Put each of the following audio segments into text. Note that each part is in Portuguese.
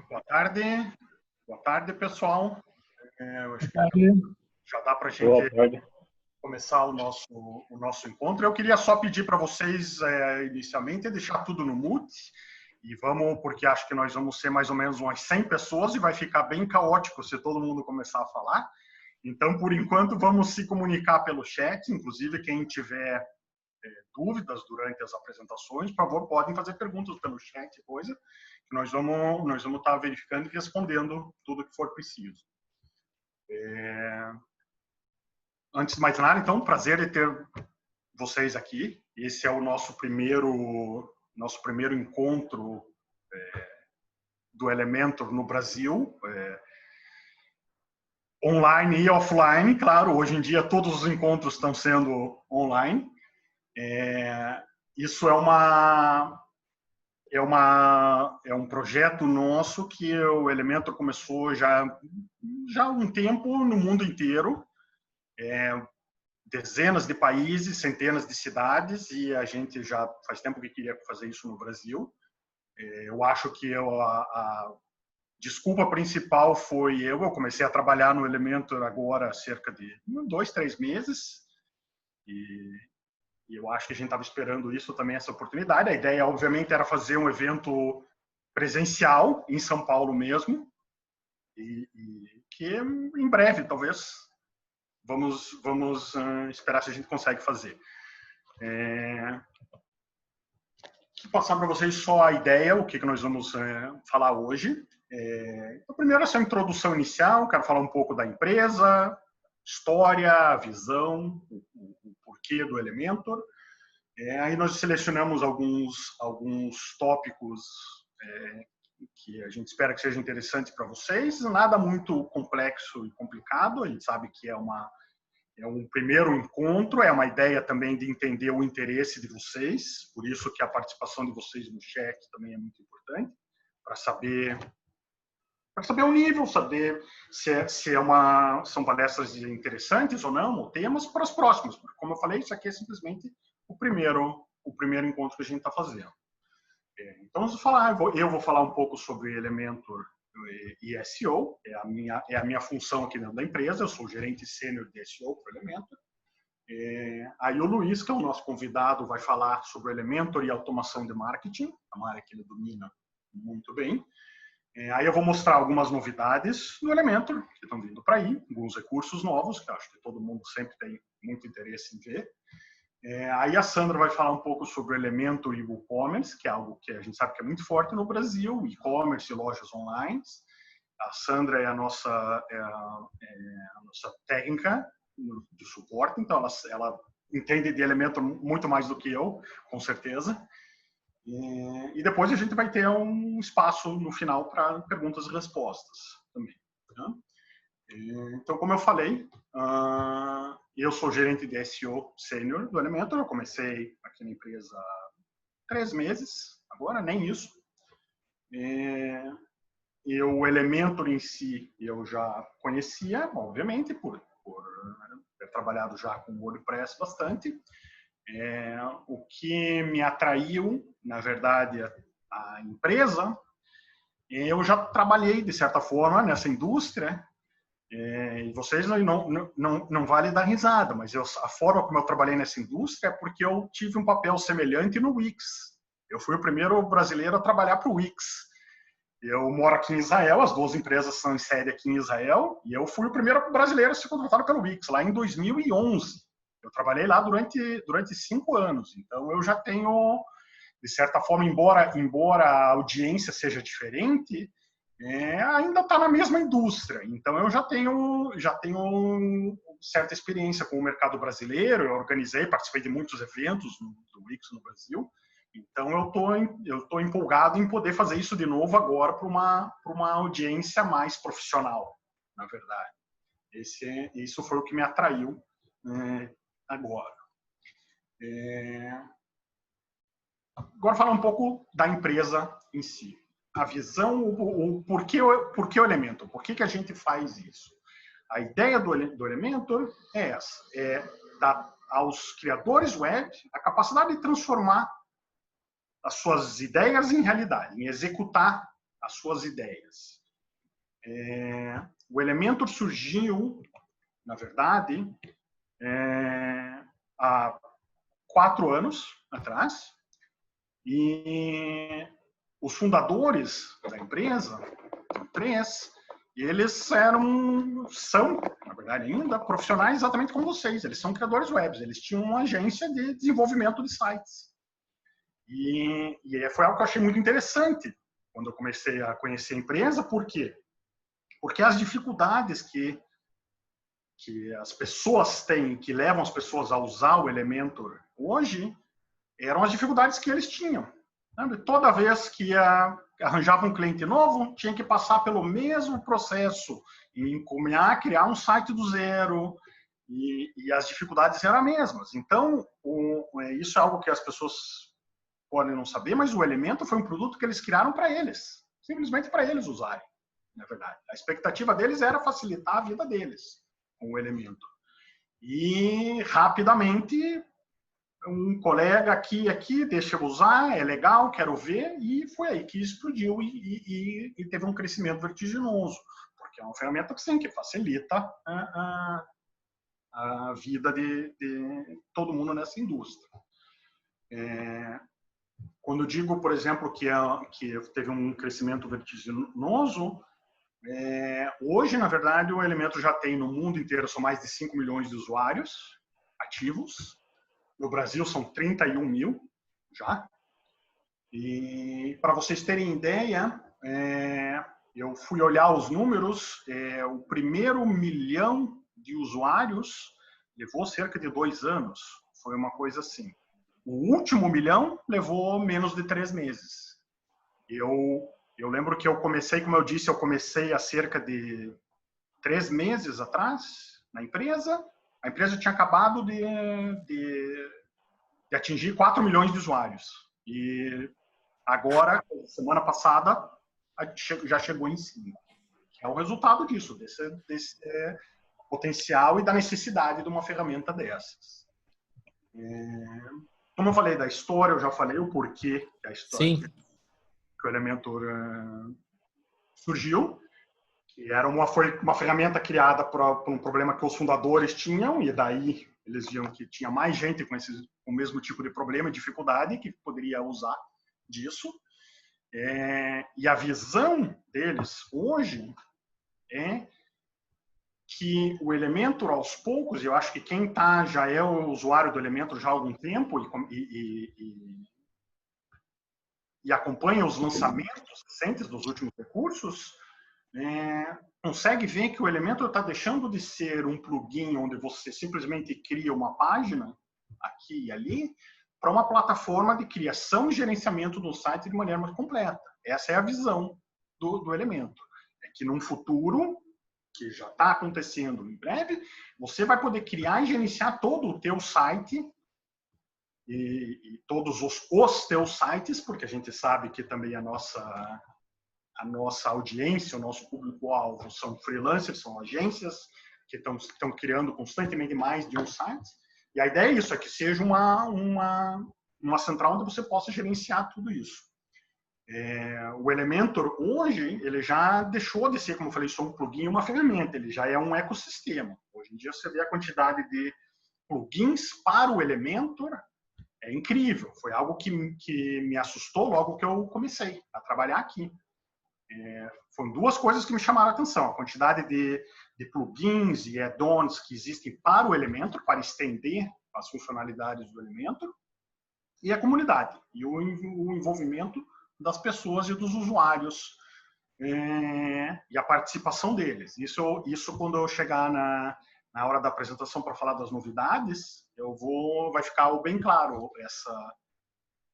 Boa tarde, pessoal. Eu acho que já dá para a Boa gente tarde. começar o nosso encontro. Eu queria só pedir para vocês, inicialmente, deixar tudo no mute e porque acho que nós vamos ser mais ou menos umas 100 pessoas e vai ficar bem caótico se todo mundo começar a falar. Então, por enquanto, vamos se comunicar pelo chat, inclusive quem tiver dúvidas durante as apresentações, por favor, podem fazer perguntas pelo chat, coisa que nós vamos estar verificando e respondendo tudo que for preciso. Antes de mais nada, então, prazer em ter vocês aqui. Esse é o nosso primeiro encontro do Elementor no Brasil, online e offline. Claro, hoje em dia todos os encontros estão sendo online. Isso é um projeto nosso que o Elementor começou já há um tempo no mundo inteiro, dezenas de países, centenas de cidades, e a gente já faz tempo que queria fazer isso no Brasil. Eu acho que a desculpa principal foi eu comecei a trabalhar no Elementor agora há cerca de 2, 3 meses, e eu acho que a gente estava esperando isso também, essa oportunidade. A ideia, obviamente, era fazer um evento presencial em São Paulo mesmo, e que em breve, talvez, vamos esperar se a gente consegue fazer. Vou passar para vocês só a ideia, o que nós vamos falar hoje. Então, primeiro, essa introdução inicial, quero falar um pouco da empresa, história, visão, o porquê do Elementor. Aí nós selecionamos alguns tópicos que a gente espera que seja interessante para vocês. Nada muito complexo e complicado. A gente sabe que é um primeiro encontro, é uma ideia também de entender o interesse de vocês. Por isso que a participação de vocês no chat também é muito importante, para saber o nível, saber são palestras interessantes ou não, ou temas para as próximas. Porque, como eu falei, isso aqui é simplesmente o primeiro encontro que a gente está fazendo. Então, eu vou falar um pouco sobre Elementor e SEO, é a minha função aqui dentro da empresa, eu sou gerente sênior de SEO para o Elementor. Aí o Luiz, que é o nosso convidado, vai falar sobre Elementor e automação de marketing, uma área que ele domina muito bem. Aí eu vou mostrar algumas novidades do Elementor, que estão vindo para aí, alguns recursos novos, que eu acho que todo mundo sempre tem muito interesse em ver. Aí a Sandra vai falar um pouco sobre o Elementor e o e-commerce, que é algo que a gente sabe que é muito forte no Brasil, e-commerce e lojas online. A Sandra é a nossa técnica de suporte, então ela entende de Elementor muito mais do que eu, com certeza. E depois a gente vai ter um espaço no final para perguntas e respostas também. Tá? Então, como eu falei, eu sou gerente de SEO sênior do Elementor. Eu comecei aqui na empresa há 3 meses, agora nem isso. E o Elementor em si eu já conhecia, obviamente, por ter trabalhado já com WordPress bastante. O que me atraiu, na verdade, a empresa, eu já trabalhei, de certa forma, nessa indústria, e vocês não vale dar risada, mas a forma como eu trabalhei nessa indústria é porque eu tive um papel semelhante no Wix. Eu fui o primeiro brasileiro a trabalhar para o Wix. Eu moro aqui em Israel, as 2 empresas são em sede aqui em Israel, e eu fui o primeiro brasileiro a ser contratado pelo Wix, lá em 2011. Eu trabalhei lá durante 5 anos, então eu já tenho, de certa forma, embora a audiência seja diferente, ainda está na mesma indústria. Então eu já tenho certa experiência com o mercado brasileiro. Eu participei de muitos eventos do Wix no Brasil. Então eu estou empolgado em poder fazer isso de novo agora para uma audiência mais profissional, na verdade. Isso foi o que me atraiu agora. Agora falar um pouco da empresa em si. A visão, o porquê o Elementor, por que a gente faz isso? A ideia do Elementor é essa, dar aos criadores web a capacidade de transformar as suas ideias em realidade, em executar as suas ideias. O Elementor surgiu, na verdade, há 4 anos atrás, e os fundadores da empresa, 3, eles são, na verdade ainda, profissionais exatamente como vocês. Eles são criadores web, eles tinham uma agência de desenvolvimento de sites. E foi algo que eu achei muito interessante quando eu comecei a conhecer a empresa. Por quê? Porque as dificuldades que as pessoas têm, que levam as pessoas a usar o Elementor hoje, eram as dificuldades que eles tinham. Toda vez que arranjava um cliente novo, tinha que passar pelo mesmo processo, em criar um site do zero, e as dificuldades eram as mesmas. Então, isso é algo que as pessoas podem não saber, mas o Elementor foi um produto que eles criaram para eles, simplesmente para eles usarem, na verdade. A expectativa deles era facilitar a vida deles com o Elementor. E, rapidamente, um colega aqui, deixa eu usar, é legal, quero ver, e foi aí que explodiu e teve um crescimento vertiginoso, porque é uma ferramenta que facilita a vida de todo mundo nessa indústria. Quando eu digo, por exemplo, que teve um crescimento vertiginoso, hoje, na verdade, o Elementor já tem no mundo inteiro, são mais de 5 milhões de usuários ativos. No Brasil são 31 mil já. E para vocês terem ideia, eu fui olhar os números, o primeiro 1 milhão de usuários levou cerca de 2 anos. Foi uma coisa assim. O último 1 milhão levou menos de 3 meses. Eu lembro que eu comecei, como eu disse, eu comecei há cerca de 3 meses atrás na empresa. A empresa tinha acabado de atingir 4 milhões de usuários. E agora, semana passada, já chegou em cima. É o resultado disso, desse potencial e da necessidade de uma ferramenta dessas. Como eu falei da história, eu já falei o porquê da história. Sim. Que o Elementor surgiu, que foi uma ferramenta criada por um problema que os fundadores tinham, e daí eles viam que tinha mais gente com o mesmo tipo de problema e dificuldade que poderia usar disso. E a visão deles hoje é que o Elementor, aos poucos, eu acho que quem já é o usuário do Elementor já há algum tempo e acompanha os lançamentos recentes dos últimos recursos, consegue ver que o Elementor está deixando de ser um plugin onde você simplesmente cria uma página aqui e ali para uma plataforma de criação e gerenciamento do site de maneira mais completa. Essa é a visão do Elementor. É que num futuro, que já está acontecendo em breve, você vai poder criar e gerenciar todo o teu site e todos os teus sites, porque a gente sabe que também a nossa audiência, o nosso público-alvo são freelancers, são agências que estão criando constantemente mais de um site. E a ideia é isso, é que seja uma central onde você possa gerenciar tudo isso. O Elementor, hoje, ele já deixou de ser, como eu falei, só um plugin e uma ferramenta, ele já é um ecossistema. Hoje em dia, você vê a quantidade de plugins para o Elementor, é incrível. Foi algo que me assustou logo que eu comecei a trabalhar aqui. Foram 2 coisas que me chamaram a atenção: a quantidade de plugins e add-ons que existem para o Elementor, para estender as funcionalidades do Elementor, e a comunidade, e o envolvimento das pessoas e dos usuários, e a participação deles. Isso quando eu chegar na hora da apresentação para falar das novidades, vai ficar bem claro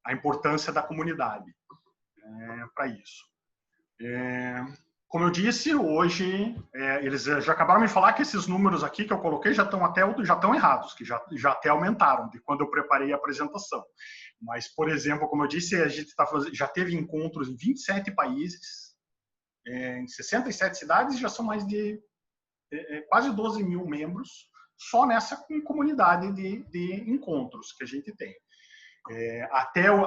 a importância da comunidade para isso. Como eu disse, hoje, eles já acabaram de me falar que esses números aqui que eu coloquei já estão errados, que já até aumentaram de quando eu preparei a apresentação. Mas, por exemplo, como eu disse, a gente já teve encontros em 27 países, em 67 cidades, já são mais de quase 12 mil membros só nessa comunidade de encontros que a gente tem.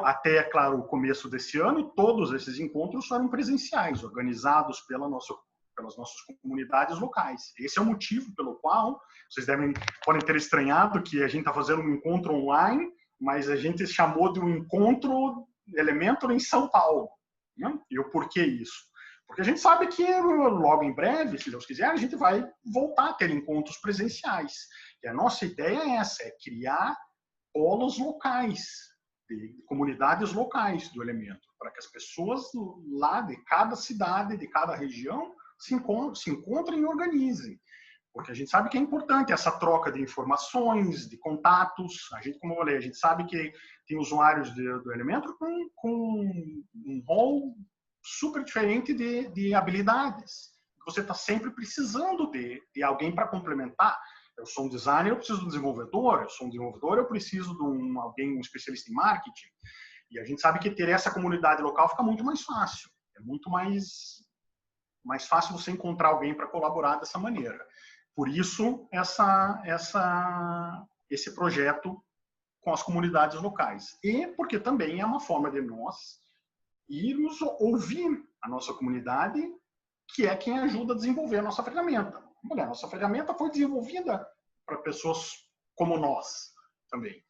Até, claro, o começo desse ano, todos esses encontros foram presenciais, organizados pelas nossas comunidades locais. Esse é o motivo pelo qual vocês podem ter estranhado que a gente está fazendo um encontro online, mas a gente chamou de um encontro Elementor em São Paulo. Né? E o porquê isso? Porque a gente sabe que logo em breve, se Deus quiser, a gente vai voltar a ter encontros presenciais. E a nossa ideia é essa, é criar polos locais, de comunidades locais do Elementor, para que as pessoas lá de cada cidade, de cada região, se encontrem e organizem. Porque a gente sabe que é importante essa troca de informações, de contatos. A gente, como eu falei, a gente sabe que tem usuários do Elementor com um rol super diferente de habilidades. Você está sempre precisando de alguém para complementar. Eu sou um designer, eu preciso de um desenvolvedor. Eu sou um desenvolvedor, eu preciso de um especialista em marketing. E a gente sabe que ter essa comunidade local fica muito mais fácil. É muito mais fácil você encontrar alguém para colaborar dessa maneira. Por isso, esse projeto com as comunidades locais. E porque também é uma forma de nós irmos ouvir a nossa comunidade, que é quem ajuda a desenvolver a nossa ferramenta. Olha, a nossa ferramenta foi desenvolvida para pessoas como nós também.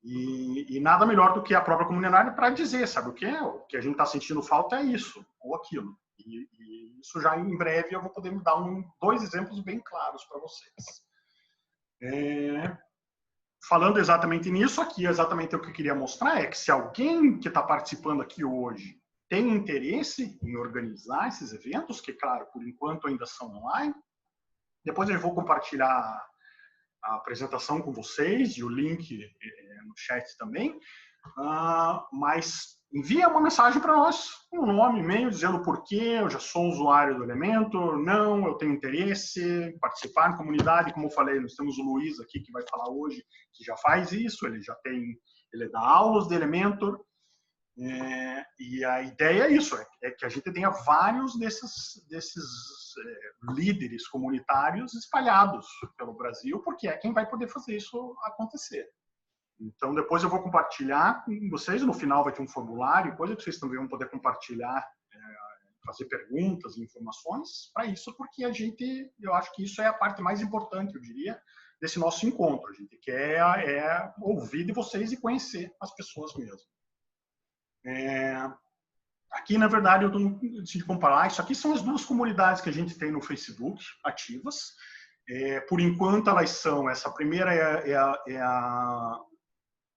E nada melhor do que a própria comunidade para dizer, sabe o que é? O que a gente está sentindo falta é isso ou aquilo. E isso já em breve eu vou poder dar dois exemplos bem claros para vocês. Falando exatamente nisso, aqui exatamente o que eu queria mostrar é que se alguém que está participando aqui hoje tem interesse em organizar esses eventos, que claro, por enquanto ainda são online, depois eu vou compartilhar a apresentação com vocês e o link no chat também, mas envia uma mensagem para nós, um nome, e-mail, dizendo por quê, eu já sou usuário do Elementor, não, eu tenho interesse em participar da comunidade, como eu falei, nós temos o Luiz aqui que vai falar hoje, que já faz isso, ele dá aulas de Elementor, e a ideia é isso, é que a gente tenha vários desses líderes comunitários espalhados pelo Brasil, porque é quem vai poder fazer isso acontecer. Então, depois eu vou compartilhar com vocês, no final vai ter um formulário, coisa que vocês também vão poder compartilhar, fazer perguntas e informações para isso, porque eu acho que isso é a parte mais importante, eu diria, desse nosso encontro. A gente quer ouvir de vocês e conhecer as pessoas mesmo. Aqui, na verdade, eu decidi comparar. Isso aqui são as duas comunidades que a gente tem no Facebook ativas. Por enquanto, elas são... Essa primeira é a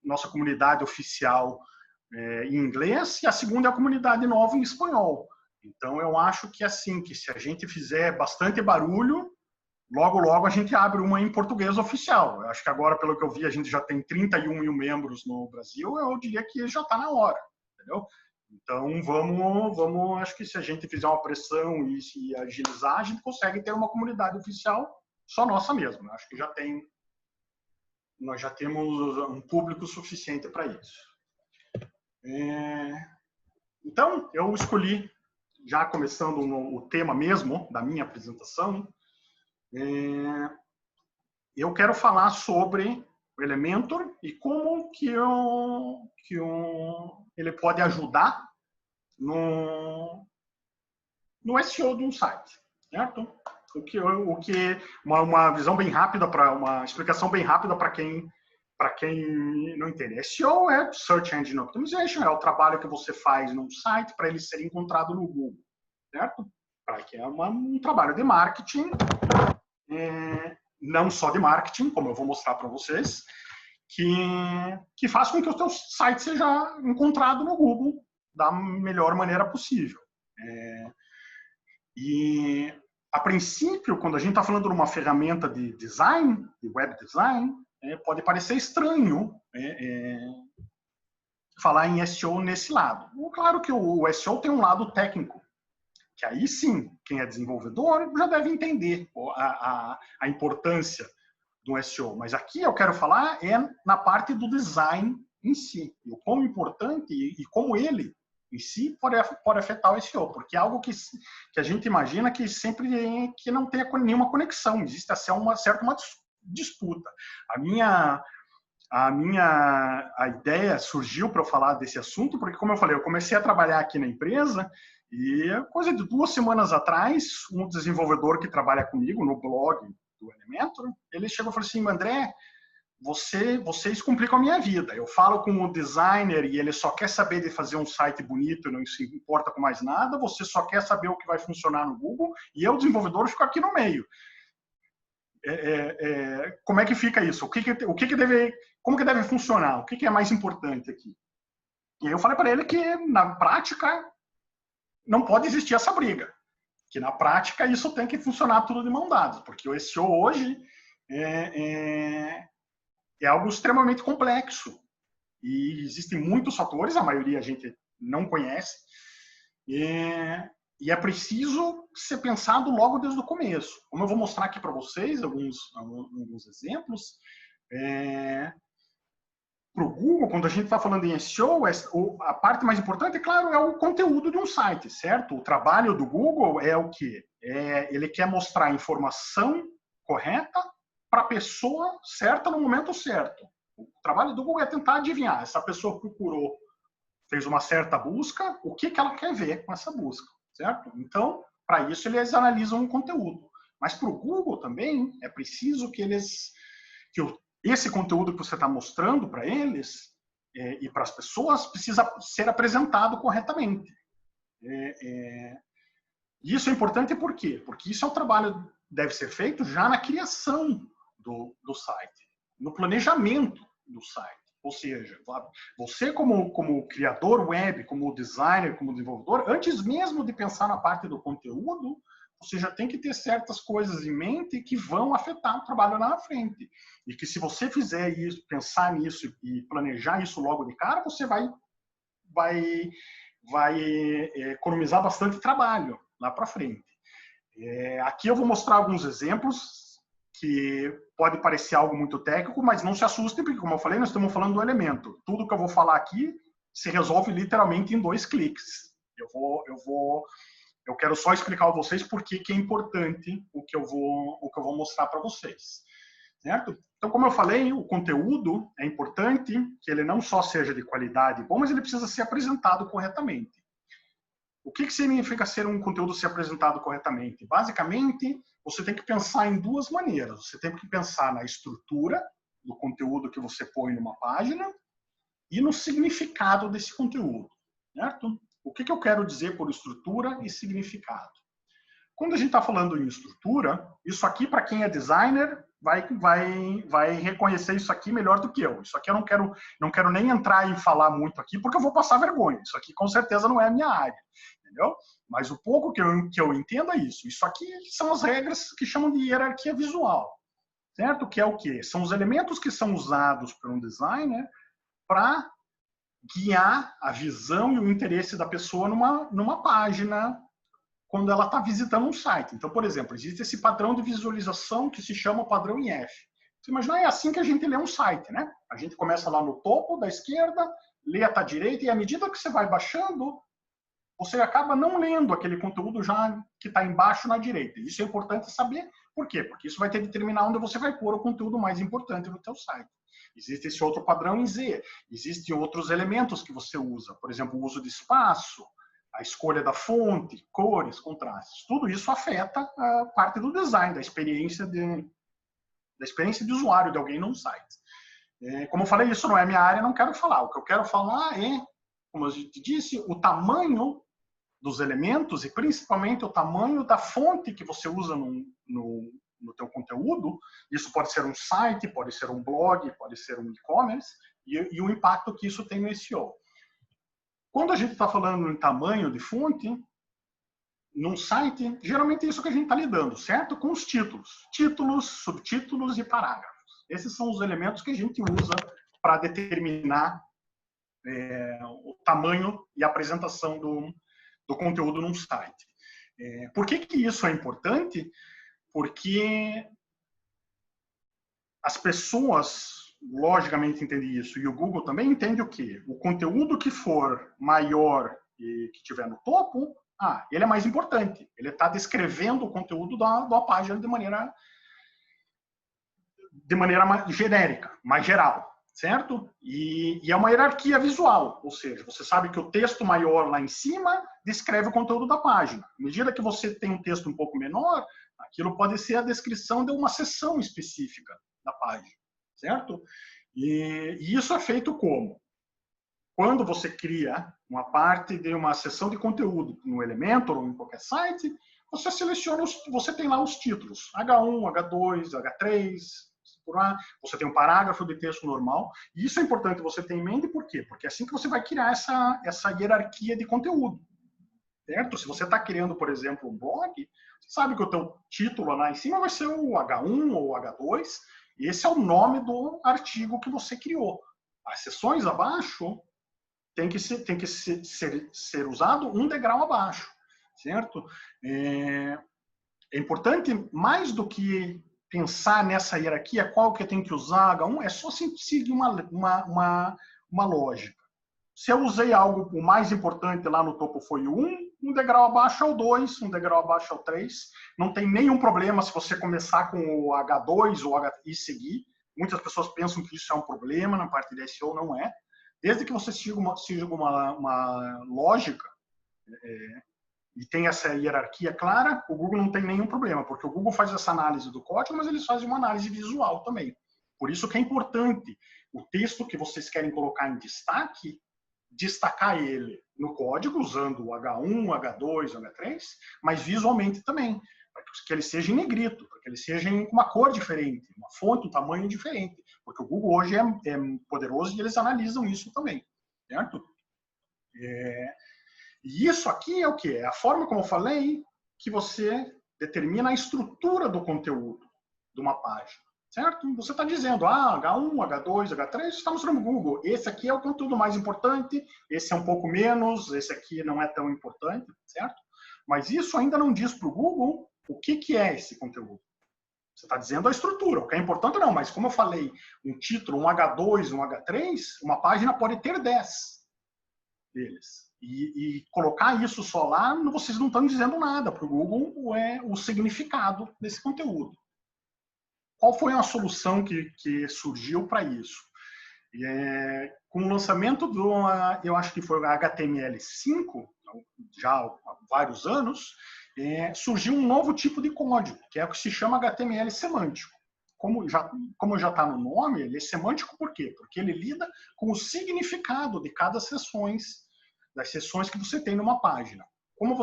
nossa comunidade oficial em inglês e a segunda é a comunidade nova em espanhol. Então, eu acho que assim, que se a gente fizer bastante barulho, logo, logo a gente abre uma em português oficial. Eu acho que agora, pelo que eu vi, a gente já tem 31 mil membros no Brasil. Eu diria que já está na hora. Entendeu? Então, vamos, acho que se a gente fizer uma pressão e se agilizar, a gente consegue ter uma comunidade oficial só nossa mesmo. Acho que nós já temos um público suficiente para isso. Então, eu escolhi, já começando o tema mesmo da minha apresentação, eu quero falar sobre o Elementor e como que ele pode ajudar no SEO de um site, certo? Uma visão bem rápida, uma explicação bem rápida para quem não entende. SEO é Search Engine Optimization, é o trabalho que você faz num site para ele ser encontrado no Google, certo? Que é um trabalho de marketing, não só de marketing, como eu vou mostrar para vocês, que faz com que o seu site seja encontrado no Google da melhor maneira possível. E, a princípio, quando a gente está falando de uma ferramenta de design, de web design, pode parecer estranho falar em SEO nesse lado. Claro que o SEO tem um lado técnico, que aí sim, quem é desenvolvedor já deve entender a importância do SEO. Mas aqui eu quero falar na parte do design em si, e o quão importante e como ele em si pode afetar o SEO, porque é algo que a gente imagina que sempre que não tenha nenhuma conexão, existe assim uma certa disputa. A ideia surgiu para eu falar desse assunto, porque, como eu falei, eu comecei a trabalhar aqui na empresa e, coisa de 2 semanas atrás, um desenvolvedor que trabalha comigo no blog do Elementor, ele chegou e falou assim: André, vocês complicam a minha vida. Eu falo com o designer e ele só quer saber de fazer um site bonito, não se importa com mais nada, você só quer saber o que vai funcionar no Google e eu, desenvolvedor, fico aqui no meio. Como é que fica isso? Como que deve funcionar? O que é mais importante aqui? E aí eu falei para ele que, na prática, não pode existir essa briga. Que, na prática, isso tem que funcionar tudo de mão dadas. Porque o SEO hoje é algo extremamente complexo. E existem muitos fatores, a maioria a gente não conhece. E é preciso ser pensado logo desde o começo. Como eu vou mostrar aqui para vocês alguns exemplos, para o Google, quando a gente está falando em SEO, a parte mais importante, claro, é o conteúdo de um site, certo? O trabalho do Google é o quê? Ele quer mostrar a informação correta para a pessoa certa no momento certo. O trabalho do Google é tentar adivinhar. Essa pessoa procurou, fez uma certa busca, o que ela quer ver com essa busca, certo? Então, para isso, eles analisam o conteúdo. Mas para o Google também é preciso que esse conteúdo que você está mostrando para eles e para as pessoas precisa ser apresentado corretamente. Isso é importante por quê? Porque isso é um trabalho que deve ser feito já na criação do site, no planejamento do site. Ou seja, você como criador web, como designer, como desenvolvedor, antes mesmo de pensar na parte do conteúdo, você já tem que ter certas coisas em mente que vão afetar o trabalho lá na frente. E que se você fizer isso, pensar nisso e planejar isso logo de cara, você vai economizar bastante trabalho lá para frente. Aqui eu vou mostrar alguns exemplos que pode parecer algo muito técnico, mas não se assustem, porque, como eu falei, nós estamos falando do elemento. Tudo que eu vou falar aqui se resolve literalmente em 2 cliques. Eu quero só explicar a vocês por que é importante o que eu vou mostrar para vocês. Certo? Então, como eu falei, o conteúdo é importante que ele não só seja de qualidade bom, mas ele precisa ser apresentado corretamente. O que significa ser um conteúdo ser apresentado corretamente? Basicamente, você tem que pensar em 2 maneiras. Você tem que pensar na estrutura do conteúdo que você põe numa página e no significado desse conteúdo. Certo? O que eu quero dizer por estrutura e significado? Quando a gente está falando em estrutura, isso aqui, para quem é designer, vai reconhecer isso aqui melhor do que eu. Isso aqui eu não quero nem entrar e falar muito aqui, porque eu vou passar vergonha. Isso aqui, com certeza, não é a minha área. Entendeu? Mas o pouco que eu entendo é isso. Isso aqui são as regras que chamam de hierarquia visual. Certo? Que é o quê? São os elementos que são usados por um designer para guiar a visão e o interesse da pessoa numa página quando ela está visitando um site. Então, por exemplo, existe esse padrão de visualização que se chama padrão IF. Você imagina, é assim que a gente lê um site, né? A gente começa lá no topo da esquerda, lê até a direita, e à medida que você vai baixando, você acaba não lendo aquele conteúdo já que está embaixo na direita. Isso é importante saber. Por quê? Porque isso vai ter que determinar onde você vai pôr o conteúdo mais importante no teu site. Existe esse outro padrão em Z. Existem outros elementos que você usa. Por exemplo, o uso de espaço, a escolha da fonte, cores, contrastes. Tudo isso afeta a parte do design, da experiência de usuário de alguém num site. Como eu falei, isso não é minha área, não quero falar. O que eu quero falar é, como a gente disse, o tamanho dos elementos e principalmente o tamanho da fonte que você usa no teu conteúdo. Isso pode ser um site, pode ser um blog, pode ser um e-commerce, e o impacto que isso tem no SEO. Quando a gente está falando em tamanho de fonte, num site, geralmente é isso que a gente está lidando, certo? Com os títulos. Títulos, subtítulos e parágrafos. Esses são os elementos que a gente usa para determinar o tamanho e a apresentação do conteúdo num site. Por que isso é importante? Porque as pessoas logicamente entendem isso, e o Google também entende o quê? O conteúdo que for maior e que estiver no topo, ele é mais importante. Ele está descrevendo o conteúdo da página de maneira genérica, mais geral. certo? E é uma hierarquia visual, ou seja, você sabe que o texto maior lá em cima descreve o conteúdo da página. À medida que você tem um texto um pouco menor, aquilo pode ser a descrição de uma seção específica da página, certo? E isso é feito como? Quando você cria uma parte de uma seção de conteúdo no Elementor ou em qualquer site, você seleciona, você tem lá os títulos, H1, H2, H3, por lá. Você tem um parágrafo de texto normal. E isso é importante você ter em mente, por quê? Porque é assim que você vai criar essa hierarquia de conteúdo. Certo? Se você está criando, por exemplo, um blog, você sabe que o teu título lá em cima vai ser o H1 ou o H2, e esse é o nome do artigo que você criou. As seções abaixo tem que ser usado um degrau abaixo, certo? É importante, mais do que pensar nessa hierarquia, qual que eu tenho que usar, H1, é só seguir uma lógica. Se eu usei algo, o mais importante lá no topo foi o 1, um degrau abaixo é o 2, um degrau abaixo é o 3. Não tem nenhum problema se você começar com o H2 ou H e seguir. Muitas pessoas pensam que isso é um problema, na parte de SEO não é. Desde que você siga uma lógica e tem essa hierarquia clara, o Google não tem nenhum problema, porque o Google faz essa análise do código, mas eles fazem uma análise visual também. Por isso que é importante o texto que vocês querem colocar em destaque, destacar ele no código, usando o H1, H2, H3, mas visualmente também, para que ele seja em negrito, para que ele seja em uma cor diferente, uma fonte, um tamanho diferente, porque o Google hoje é poderoso e eles analisam isso também, certo? E isso aqui é o que? É a forma, como eu falei, que você determina a estrutura do conteúdo de uma página, certo? Você está dizendo, H1, H2, H3, está mostrando no Google. Esse aqui é o conteúdo mais importante, esse é um pouco menos, esse aqui não é tão importante, certo? Mas isso ainda não diz para o Google o que é esse conteúdo. Você está dizendo a estrutura, o que é importante não, mas como eu falei, um título, um H2, um H3, uma página pode ter 10 deles. E colocar isso só lá, vocês não estão dizendo nada para o Google o significado desse conteúdo. Qual foi a solução que surgiu para isso? Com o lançamento eu acho que foi o HTML5, já há vários anos, surgiu um novo tipo de código, que é o que se chama HTML semântico. Como já está no nome, ele é semântico por quê? Porque ele lida com o significado de cada das seções que você tem numa página.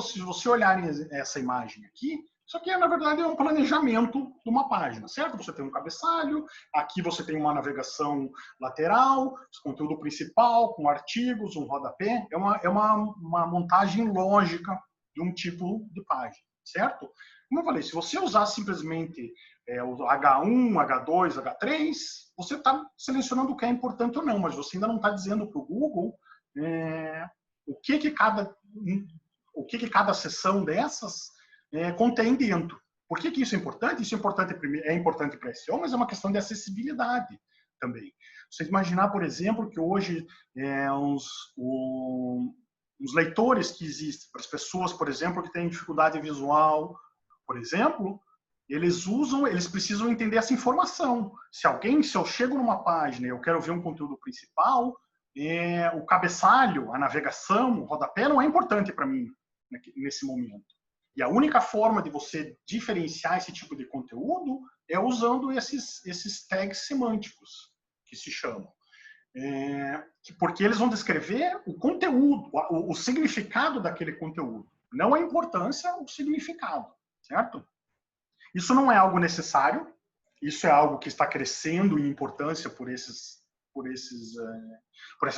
Se você olharem essa imagem aqui, isso aqui, na verdade, é um planejamento de uma página, certo? Você tem um cabeçalho, aqui você tem uma navegação lateral, conteúdo principal, com artigos, um rodapé. É uma montagem lógica de um tipo de página, certo? Como eu falei, se você usar simplesmente o H1, H2, H3, você está selecionando o que é importante ou não, mas você ainda não está dizendo para o Google o que cada seção dessas contém dentro. Por que isso é importante? Isso é importante para SEO, mas é uma questão de acessibilidade também. Você imaginar, por exemplo, que hoje os leitores que existem, para as pessoas, por exemplo, que têm dificuldade visual, por exemplo, eles precisam entender essa informação. Se eu chego numa página e eu quero ver um conteúdo principal, o cabeçalho, a navegação, o rodapé não é importante para mim nesse momento. E a única forma de você diferenciar esse tipo de conteúdo é usando esses tags semânticos, que se chamam. Porque eles vão descrever o conteúdo, o significado daquele conteúdo. Não a importância, o significado, certo? Isso não é algo necessário, isso é algo que está crescendo em importância por essas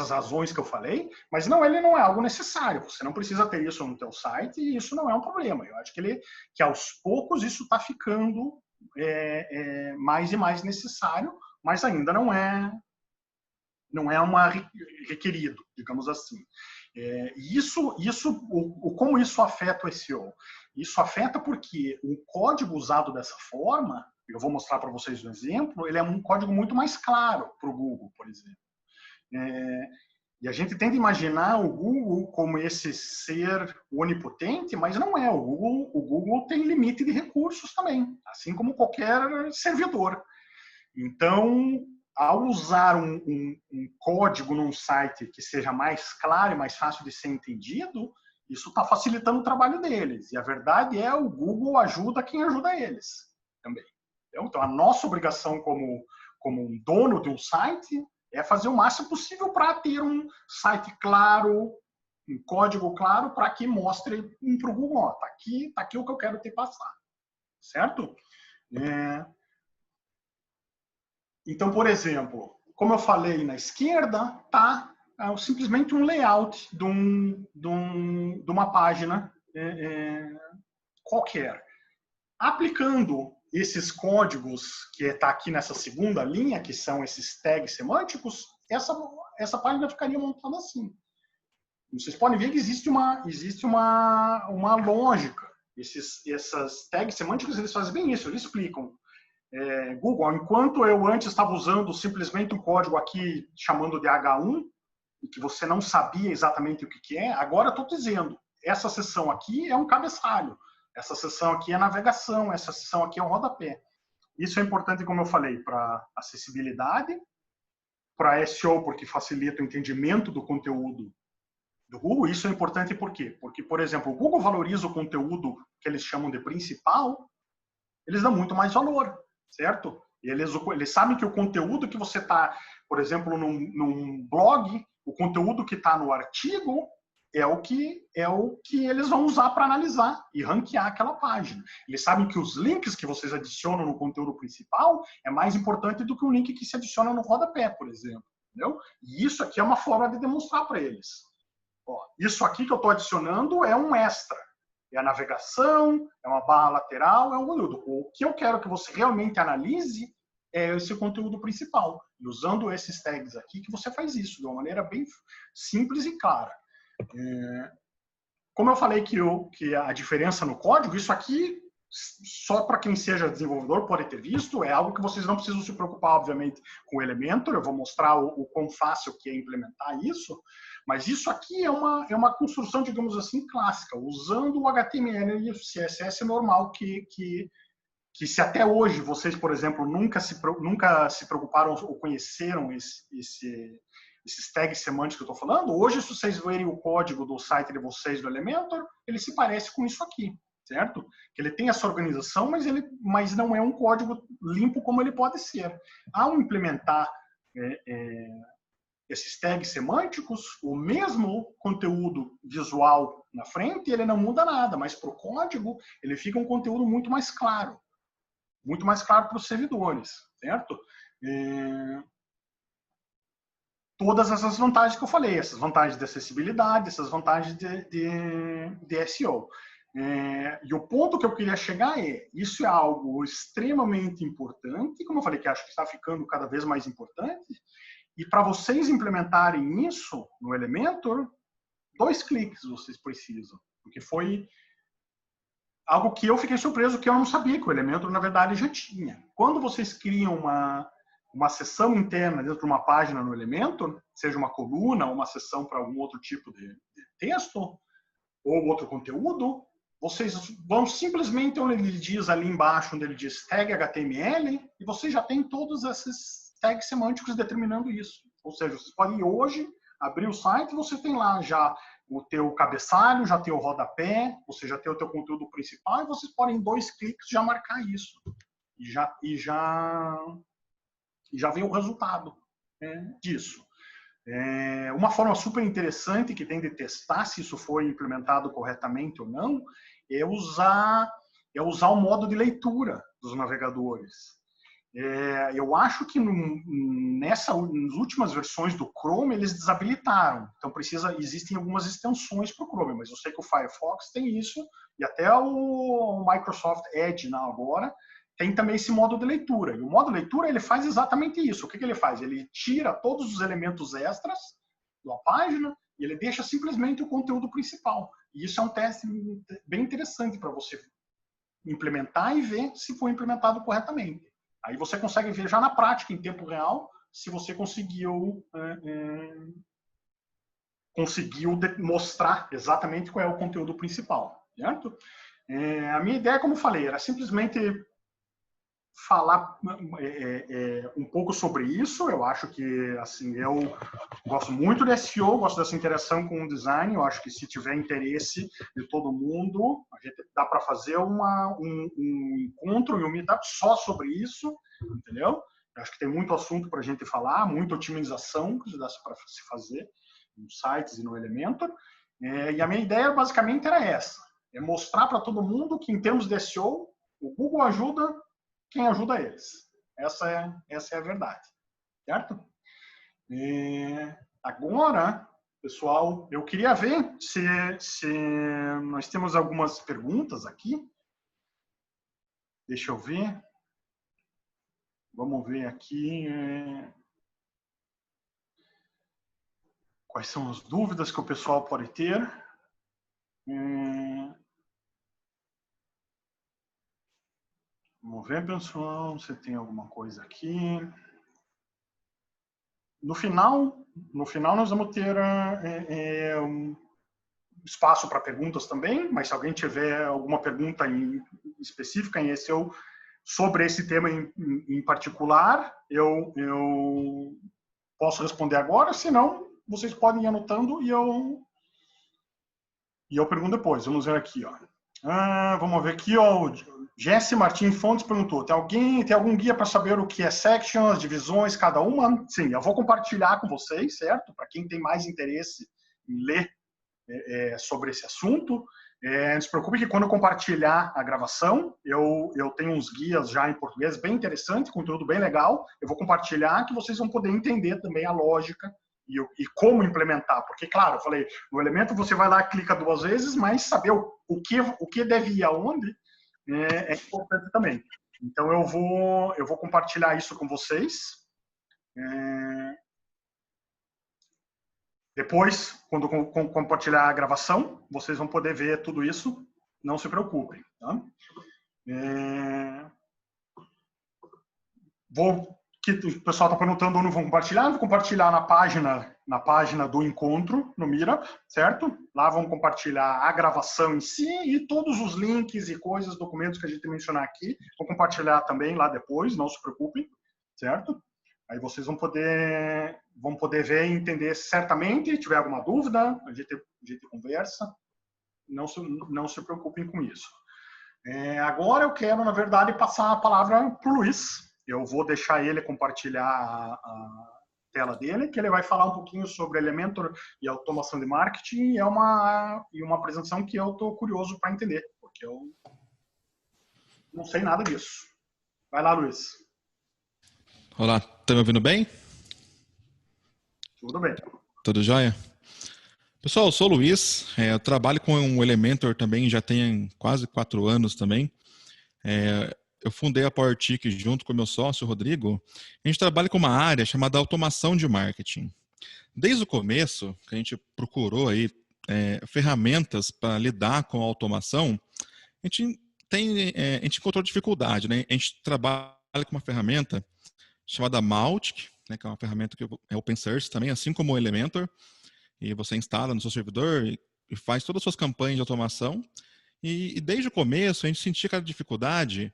razões que eu falei, mas ele não é algo necessário. Você não precisa ter isso no teu site e isso não é um problema. Eu acho que aos poucos isso está ficando mais e mais necessário, mas ainda não é requerido, digamos assim. Como isso afeta o SEO? Isso afeta porque o código usado dessa forma, eu vou mostrar para vocês um exemplo, ele é um código muito mais claro para o Google, por exemplo. E a gente tenta imaginar o Google como esse ser onipotente, mas não é. O Google tem limite de recursos também, assim como qualquer servidor. Então, ao usar um código num site que seja mais claro e mais fácil de ser entendido, isso está facilitando o trabalho deles. E a verdade é, o Google ajuda quem ajuda eles também. Então, a nossa obrigação como um dono de um site é fazer o máximo possível para ter um site claro, um código claro, para que mostre para o Google, tá aqui o que eu quero ter passar. Certo? Então, por exemplo, como eu falei na esquerda, tá simplesmente um layout de uma página qualquer. Aplicando esses códigos que está aqui nessa segunda linha, que são esses tags semânticos, essa página ficaria montada assim. Vocês podem ver que existe uma lógica. Essas tags semânticos, eles fazem bem isso, eles explicam. Google, enquanto eu antes estava usando simplesmente um código aqui chamando de H1, e que você não sabia exatamente o que é, agora eu estou dizendo, essa seção aqui é um cabeçalho, essa seção aqui é navegação, essa seção aqui é um rodapé. Isso é importante, como eu falei, para acessibilidade, para SEO, porque facilita o entendimento do conteúdo do Google. Isso é importante por quê? Porque, por exemplo, o Google valoriza o conteúdo que eles chamam de principal, eles dão muito mais valor, certo? Eles sabem que o conteúdo que você está, por exemplo, num blog, o conteúdo que está no artigo é o que eles vão usar para analisar e ranquear aquela página. Eles sabem que os links que vocês adicionam no conteúdo principal é mais importante do que um link que se adiciona no rodapé, por exemplo. Entendeu? E isso aqui é uma forma de demonstrar para eles. Ó, isso aqui que eu estou adicionando é um extra. É a navegação, é uma barra lateral, é um conteúdo. O que eu quero que você realmente analise é esse conteúdo principal. E usando esses tags aqui, que você faz isso de uma maneira bem simples e clara. Como eu falei que a diferença no código, isso aqui, só para quem seja desenvolvedor pode ter visto, é algo que vocês não precisam se preocupar, obviamente, com o Elementor. Eu vou mostrar o quão fácil que é implementar isso. Mas isso aqui é uma construção, digamos assim, clássica, usando o HTML e o CSS normal que se até hoje vocês, por exemplo, nunca se preocuparam ou conheceram esses tags semânticos que eu estou falando, hoje, se vocês verem o código do site de vocês, do Elementor, ele se parece com isso aqui, certo? Que ele tem essa organização, mas não é um código limpo como ele pode ser. Ao implementar esses tags semânticos, o mesmo conteúdo visual na frente, ele não muda nada, mas para o código, ele fica um conteúdo muito mais claro para os servidores, certo? Todas essas vantagens que eu falei, essas vantagens de acessibilidade, essas vantagens de SEO. E o ponto que eu queria chegar isso é algo extremamente importante, como eu falei, que acho que está ficando cada vez mais importante, e para vocês implementarem isso no Elementor, 2 cliques vocês precisam, porque foi algo que eu fiquei surpreso, que eu não sabia que o Elementor, na verdade, já tinha. Quando vocês criam uma seção interna dentro de uma página no Elementor, seja uma coluna ou uma seção para algum outro tipo de texto ou outro conteúdo, vocês vão simplesmente onde ele diz ali embaixo, onde ele diz tag HTML, e vocês já têm todos esses tags semânticos determinando isso. Ou seja, vocês podem hoje abrir o site e você tem lá já o teu cabeçalho, já tem o rodapé, você já tem o teu conteúdo principal, e vocês podem em 2 cliques já marcar isso. E já vem o resultado disso. Uma forma super interessante que tem de testar se isso foi implementado corretamente ou não é usar o modo de leitura dos navegadores. Eu acho que nas últimas versões do Chrome eles desabilitaram. Então existem algumas extensões para o Chrome, mas eu sei que o Firefox tem isso e até o Microsoft Edge agora tem também esse modo de leitura. E o modo de leitura ele faz exatamente isso. O que ele faz? Ele tira todos os elementos extras da página e ele deixa simplesmente o conteúdo principal. E isso é um teste bem interessante para você implementar e ver se foi implementado corretamente. Aí você consegue ver já na prática, em tempo real, se você conseguiu mostrar exatamente qual é o conteúdo principal. Certo? A minha ideia, como eu falei, era simplesmente falar um pouco sobre isso. Eu acho que, assim, eu gosto muito de SEO, gosto dessa interação com o design. Eu acho que se tiver interesse de todo mundo, a gente dá para fazer um encontro e um meetup só sobre isso, entendeu? Eu acho que tem muito assunto para a gente falar, muita otimização que dá para se fazer nos sites e no Elementor. E a minha ideia basicamente era essa, é mostrar para todo mundo que em termos de SEO, o Google ajuda quem ajuda eles. Essa é a verdade, certo? Agora, pessoal, eu queria ver se nós temos algumas perguntas aqui. Deixa eu ver. Vamos ver aqui. Quais são as dúvidas que o pessoal pode ter? Vamos ver, pessoal, se tem alguma coisa aqui. No final nós vamos ter um espaço para perguntas também, mas se alguém tiver alguma pergunta específica em SEO sobre esse tema em particular, eu posso responder agora, senão vocês podem ir anotando e eu pergunto depois. Vamos ver aqui, ó. Vamos ver aqui, ó. Jesse Martins Fontes perguntou: tem algum guia para saber o que é section, as divisões, cada uma? Sim, eu vou compartilhar com vocês, certo? Para quem tem mais interesse em ler sobre esse assunto. Não se preocupe que quando eu compartilhar a gravação, eu tenho uns guias já em português bem interessante, conteúdo bem legal. Eu vou compartilhar que vocês vão poder entender também a lógica e como implementar. Porque, claro, eu falei, no Elementor você vai lá, clica 2 vezes, mas saber o que deve ir aonde é importante também. Então, eu vou compartilhar isso com vocês. Depois, quando compartilhar a gravação, vocês vão poder ver tudo isso. Não se preocupem. Tá? O pessoal está perguntando onde vão compartilhar. Vou compartilhar na página do encontro, no Mira, certo? Lá vão compartilhar a gravação em si e todos os links e coisas, documentos que a gente mencionar aqui. Vou compartilhar também lá depois, não se preocupem, certo? Aí vocês vão poder ver e entender certamente. Se tiver alguma dúvida, a gente conversa. Não se preocupem com isso. Agora eu quero, na verdade, passar a palavra para o Luiz. Eu vou deixar ele compartilhar a tela dele, que ele vai falar um pouquinho sobre Elementor e automação de marketing. E é uma apresentação que eu estou curioso para entender, porque eu não sei nada disso. Vai lá, Luiz. Olá, tá me ouvindo bem? Tudo bem. Tudo jóia? Pessoal, eu sou o Luiz, eu trabalho com o Elementor também, já tem quase 4 anos também. Eu fundei a PowerTick junto com o meu sócio, Rodrigo. A gente trabalha com uma área chamada automação de marketing. Desde o começo, que a gente procurou aí, ferramentas para lidar com a automação, a gente encontrou dificuldade, né? A gente trabalha com uma ferramenta chamada Mautic, né, que é uma ferramenta que é open source também, assim como o Elementor, e você instala no seu servidor e faz todas as suas campanhas de automação. E desde o começo a gente sentia aquela dificuldade,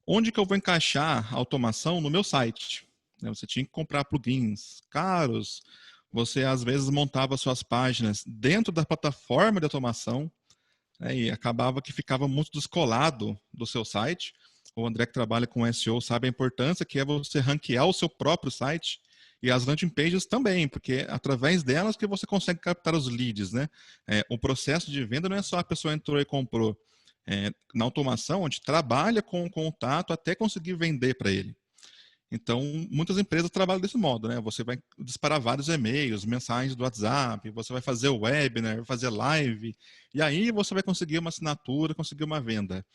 onde que eu vou encaixar a automação no meu site? Você tinha que comprar plugins caros, você às vezes montava suas páginas dentro da plataforma de automação, né, e acabava que ficava muito descolado do seu site. O André, que trabalha com SEO, sabe a importância que é você ranquear o seu próprio site e as landing pages também, porque é através delas que você consegue captar os leads, né? O processo de venda não é só a pessoa entrou e comprou. Na automação, a gente trabalha com o contato até conseguir vender para ele. Então, muitas empresas trabalham desse modo, né? Você vai disparar vários e-mails, mensagens do WhatsApp, você vai fazer o webinar, vai fazer live, e aí você vai conseguir uma assinatura, conseguir uma venda.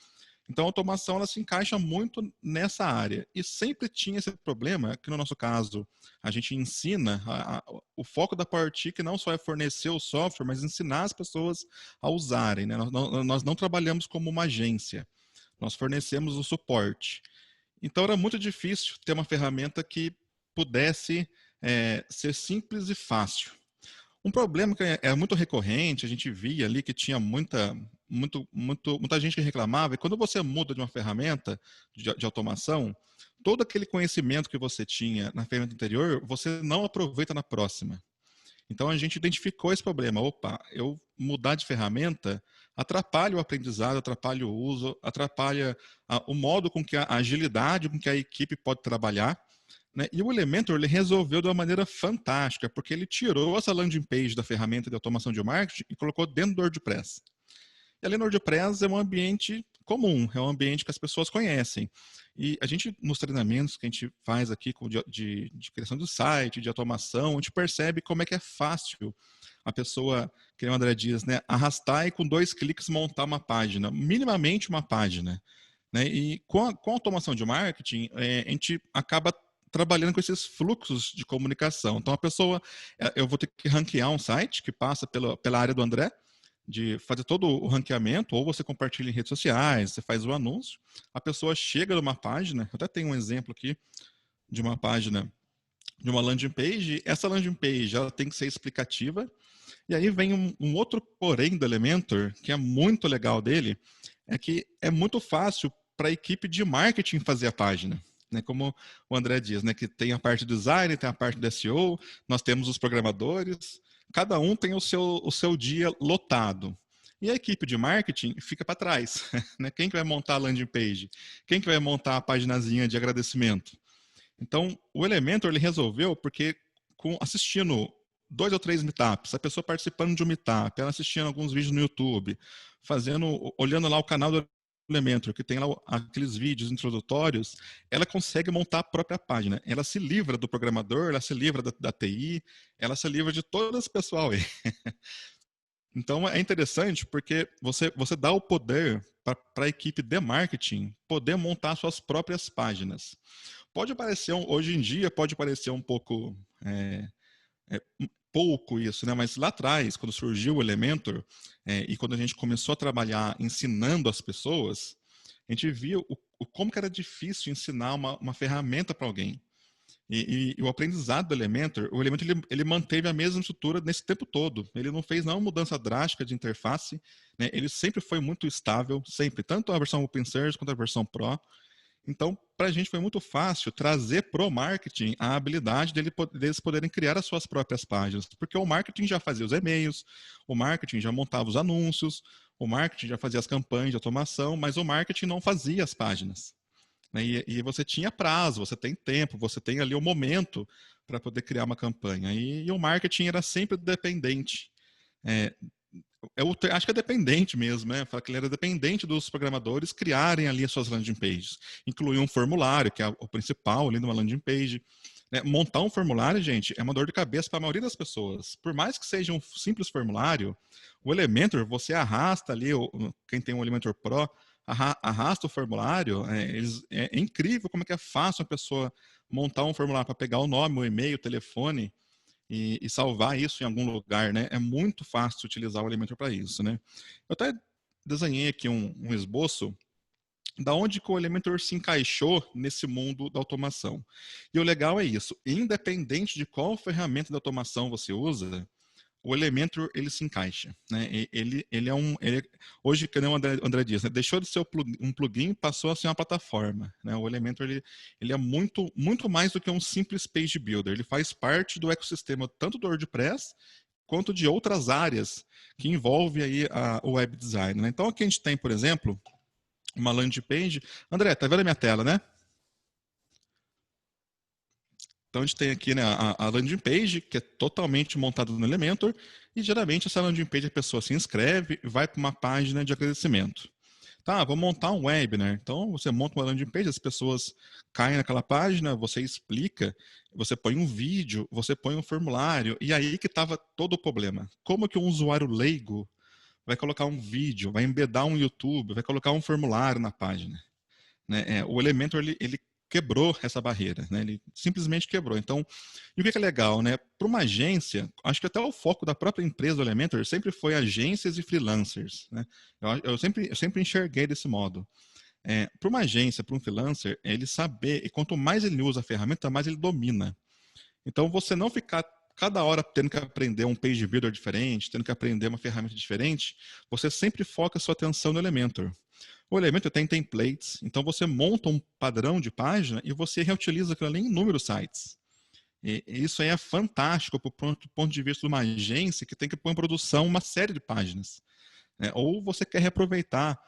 Então, a automação ela se encaixa muito nessa área. E sempre tinha esse problema, que no nosso caso, a gente ensina, o foco da PowerTick não só é fornecer o software, mas ensinar as pessoas a usarem, né? Nós não trabalhamos como uma agência, nós fornecemos o suporte. Então, era muito difícil ter uma ferramenta que pudesse ser simples e fácil. Um problema que é muito recorrente, a gente via ali que tinha muita muita gente que reclamava, e quando você muda de uma ferramenta de automação, todo aquele conhecimento que você tinha na ferramenta anterior, você não aproveita na próxima. Então a gente identificou esse problema. Opa, eu mudar de ferramenta atrapalha o aprendizado, atrapalha o uso, atrapalha o modo com que a agilidade com que a equipe pode trabalhar, né? E o Elementor ele resolveu de uma maneira fantástica, porque ele tirou essa landing page da ferramenta de automação de marketing e colocou dentro do WordPress. E ali no WordPress é um ambiente comum, é um ambiente que as pessoas conhecem. E a gente, nos treinamentos que a gente faz aqui de criação de site, de automação, a gente percebe como é que é fácil a pessoa, que o André diz, né, arrastar e com 2 cliques montar uma página, minimamente uma página. Né? E com a automação de marketing, a gente acaba trabalhando com esses fluxos de comunicação. Então, a pessoa, eu vou ter que ranquear um site que passa pela área do André, de fazer todo o ranqueamento, ou você compartilha em redes sociais, você faz o anúncio, a pessoa chega numa página, eu até tenho um exemplo aqui de uma página, de uma landing page, essa landing page ela tem que ser explicativa, e aí vem um outro porém do Elementor, que é muito legal dele, é que é muito fácil para a equipe de marketing fazer a página. Né, como o André diz, né, que tem a parte do design, tem a parte do SEO, nós temos os programadores, cada um tem o seu dia lotado. E a equipe de marketing fica para trás. Né? Quem que vai montar a landing page? Quem que vai montar a paginazinha de agradecimento? Então, o Elementor ele resolveu porque assistindo 2 ou 3 meetups, a pessoa participando de um meetup, ela assistindo alguns vídeos no YouTube, olhando lá o canal do Elementor, que tem lá aqueles vídeos introdutórios, ela consegue montar a própria página. Ela se livra do programador, ela se livra da TI, ela se livra de todo esse pessoal aí. Então é interessante porque você dá o poder para a equipe de marketing poder montar suas próprias páginas. Pode parecer, hoje em dia, pode parecer um pouco pouco isso, né? Mas lá atrás, quando surgiu o Elementor, e quando a gente começou a trabalhar ensinando as pessoas, a gente viu como que era difícil ensinar uma ferramenta para alguém. E o aprendizado do Elementor, o Elementor ele manteve a mesma estrutura nesse tempo todo. Ele não fez nenhuma mudança drástica de interface, né? Ele sempre foi muito estável, sempre, tanto a versão Open Source quanto a versão Pro. Então, para a gente foi muito fácil trazer para o marketing a habilidade deles poderem criar as suas próprias páginas, porque o marketing já fazia os e-mails, o marketing já montava os anúncios, o marketing já fazia as campanhas de automação, mas o marketing não fazia as páginas. Né? E você tinha prazo, você tem tempo, você tem ali o momento para poder criar uma campanha. E o marketing era sempre dependente. Eu acho que é dependente mesmo, né? Fala que ele era dependente dos programadores criarem ali as suas landing pages. Incluir um formulário, que é o principal ali numa landing page. Né? Montar um formulário, gente, é uma dor de cabeça para a maioria das pessoas. Por mais que seja um simples formulário, o Elementor, você arrasta ali, quem tem um Elementor Pro, arrasta o formulário. É incrível como é que é fácil a pessoa montar um formulário para pegar o nome, o e-mail, o telefone, e salvar isso em algum lugar, né? É muito fácil utilizar o Elementor para isso, né? Eu até desenhei aqui um esboço da onde que o Elementor se encaixou nesse mundo da automação. E o legal é isso, independente de qual ferramenta de automação você usa, o Elementor ele se encaixa, né? Hoje, que nem o André diz, né? Deixou de ser um plugin, passou a ser uma plataforma, né? O Elementor ele é muito mais do que um simples page builder. Ele faz parte do ecossistema tanto do WordPress quanto de outras áreas que envolve aí o web design, né? Então aqui a gente tem, por exemplo, uma landing page. André, tá vendo a minha tela, né? Então a gente tem aqui, né, a landing page, que é totalmente montada no Elementor, e geralmente essa landing page a pessoa se inscreve e vai para uma página de agradecimento. Tá, vou montar um webinar. Então você monta uma landing page, as pessoas caem naquela página, você explica, você põe um vídeo, você põe um formulário, e aí que estava todo o problema. Como que um usuário leigo vai colocar um vídeo, vai embedar um YouTube, vai colocar um formulário na página? Né? O Elementor ele quebrou essa barreira, né? Ele simplesmente quebrou. Então, e o que é legal, né? Para uma agência, acho que até o foco da própria empresa do Elementor sempre foi agências e freelancers, né? Eu sempre enxerguei desse modo. Para uma agência, para um freelancer, ele saber, e quanto mais ele usa a ferramenta, mais ele domina. Então, você não ficar cada hora tendo que aprender um page builder diferente, tendo que aprender uma ferramenta diferente, você sempre foca a sua atenção no Elementor. O Elementor tem templates, então você monta um padrão de página e você reutiliza aquilo ali em inúmeros sites. E isso aí é fantástico do ponto de vista de uma agência que tem que pôr em produção uma série de páginas. Ou você quer reaproveitar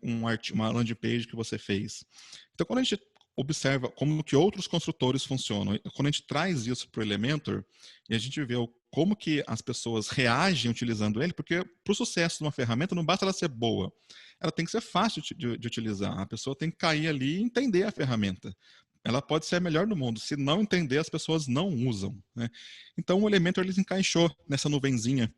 uma landing page que você fez. Então, quando a gente observa como que outros construtores funcionam, quando a gente traz isso para o Elementor, e a gente vê como que as pessoas reagem utilizando ele, porque para o sucesso de uma ferramenta não basta ela ser boa, ela tem que ser fácil de utilizar. A pessoa tem que cair ali e entender a ferramenta. Ela pode ser a melhor do mundo. Se não entender, as pessoas não usam. Né? Então, o Elementor ele encaixou nessa nuvenzinha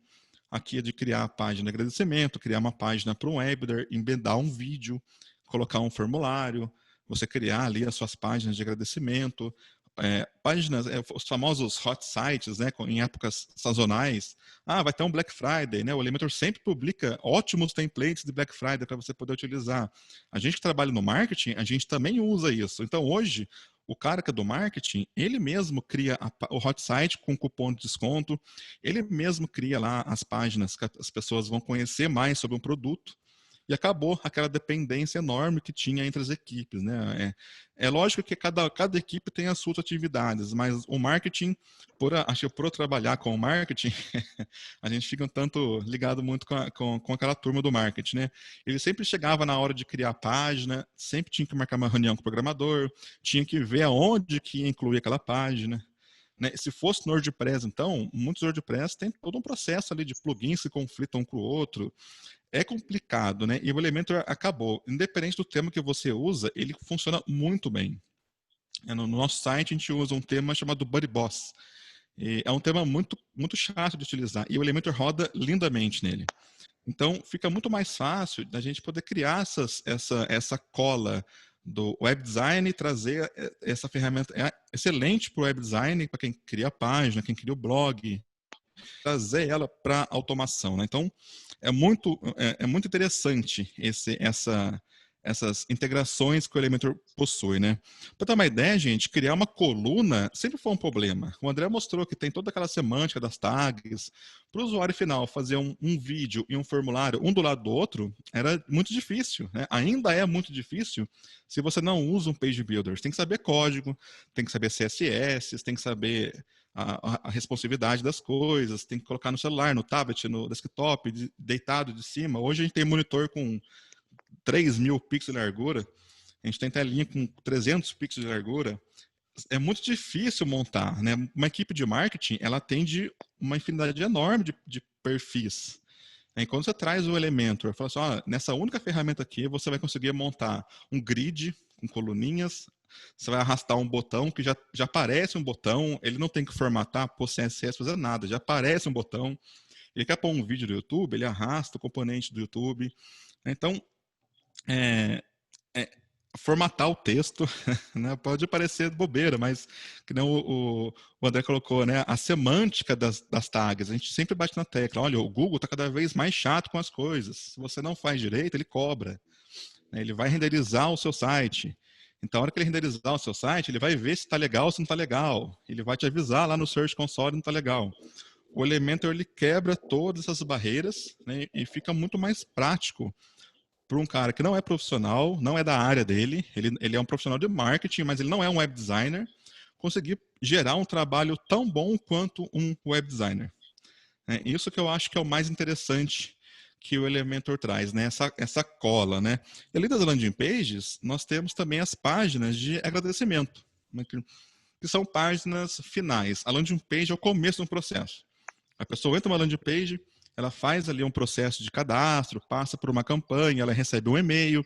aqui de criar a página de agradecimento, criar uma página para um webinar, embedar um vídeo, colocar um formulário, você criar ali as suas páginas de agradecimento, páginas, os famosos hot sites, né, em épocas sazonais. Vai ter um Black Friday, né? O Elementor sempre publica ótimos templates de Black Friday para você poder utilizar. A gente que trabalha no marketing, a gente também usa isso. Então, hoje, o cara que é do marketing, ele mesmo cria o hot site com cupom de desconto, ele mesmo cria lá as páginas que as pessoas vão conhecer mais sobre um produto, e acabou aquela dependência enorme que tinha entre as equipes, né? É lógico que cada equipe tem as suas atividades, mas o marketing, acho que por eu trabalhar com o marketing, a gente fica um tanto ligado muito com aquela turma do marketing, né? Ele sempre chegava na hora de criar a página, sempre tinha que marcar uma reunião com o programador, tinha que ver aonde que ia incluir aquela página. Né? Se fosse no WordPress, então, muitos WordPress tem todo um processo ali de plugins que conflitam um com o outro. É complicado, né? E o Elementor acabou. Independente do tema que você usa, ele funciona muito bem. No nosso site, a gente usa um tema chamado Buddy Boss. E é um tema muito, muito chato de utilizar. E o Elementor roda lindamente nele. Então, fica muito mais fácil da gente poder criar essa cola do web design e trazer essa ferramenta excelente para o web design, para quem cria a página, quem cria o blog, trazer ela para automação. Né? Então, é muito interessante essas integrações que o Elementor possui. Né? Para ter uma ideia, gente, criar uma coluna sempre foi um problema. O André mostrou que tem toda aquela semântica das tags. Para o usuário final fazer um vídeo e um formulário um do lado do outro, era muito difícil. Né? Ainda é muito difícil se você não usa um page builder. Você tem que saber código, tem que saber CSS, tem que saber a responsividade das coisas, tem que colocar no celular, no tablet, no desktop, deitado de cima. Hoje a gente tem monitor com 3.000 pixels de largura, a gente tem telinha com 300 pixels de largura. É muito difícil montar, né? Uma equipe de marketing, ela atende uma infinidade enorme de perfis. E quando você traz o Elementor, fala assim, nessa única ferramenta aqui, você vai conseguir montar um grid com coluninhas, você vai arrastar um botão que já aparece um botão, ele não tem que formatar, pôr CSS, fazer nada, já aparece um botão. Ele quer pôr um vídeo do YouTube, ele arrasta o componente do YouTube. Então, formatar o texto, né, pode parecer bobeira, mas que não o André colocou, né, a semântica das tags, a gente sempre bate na tecla, olha, o Google está cada vez mais chato com as coisas, se você não faz direito, ele cobra, né, ele vai renderizar o seu site, então a hora que ele renderizar o seu site, ele vai ver se está legal ou se não está legal, ele vai te avisar lá no Search Console se não está legal. O Elementor, ele quebra todas essas barreiras, né, e fica muito mais prático para um cara que não é profissional, não é da área dele, ele é um profissional de marketing, mas ele não é um web designer, conseguir gerar um trabalho tão bom quanto um web designer. É isso que eu acho que é o mais interessante que o Elementor traz, né? Essa cola, né? E além das landing pages, nós temos também as páginas de agradecimento, né? Que são páginas finais. A landing page é o começo de um processo. A pessoa entra numa landing page, ela faz ali um processo de cadastro, passa por uma campanha, ela recebe um e-mail,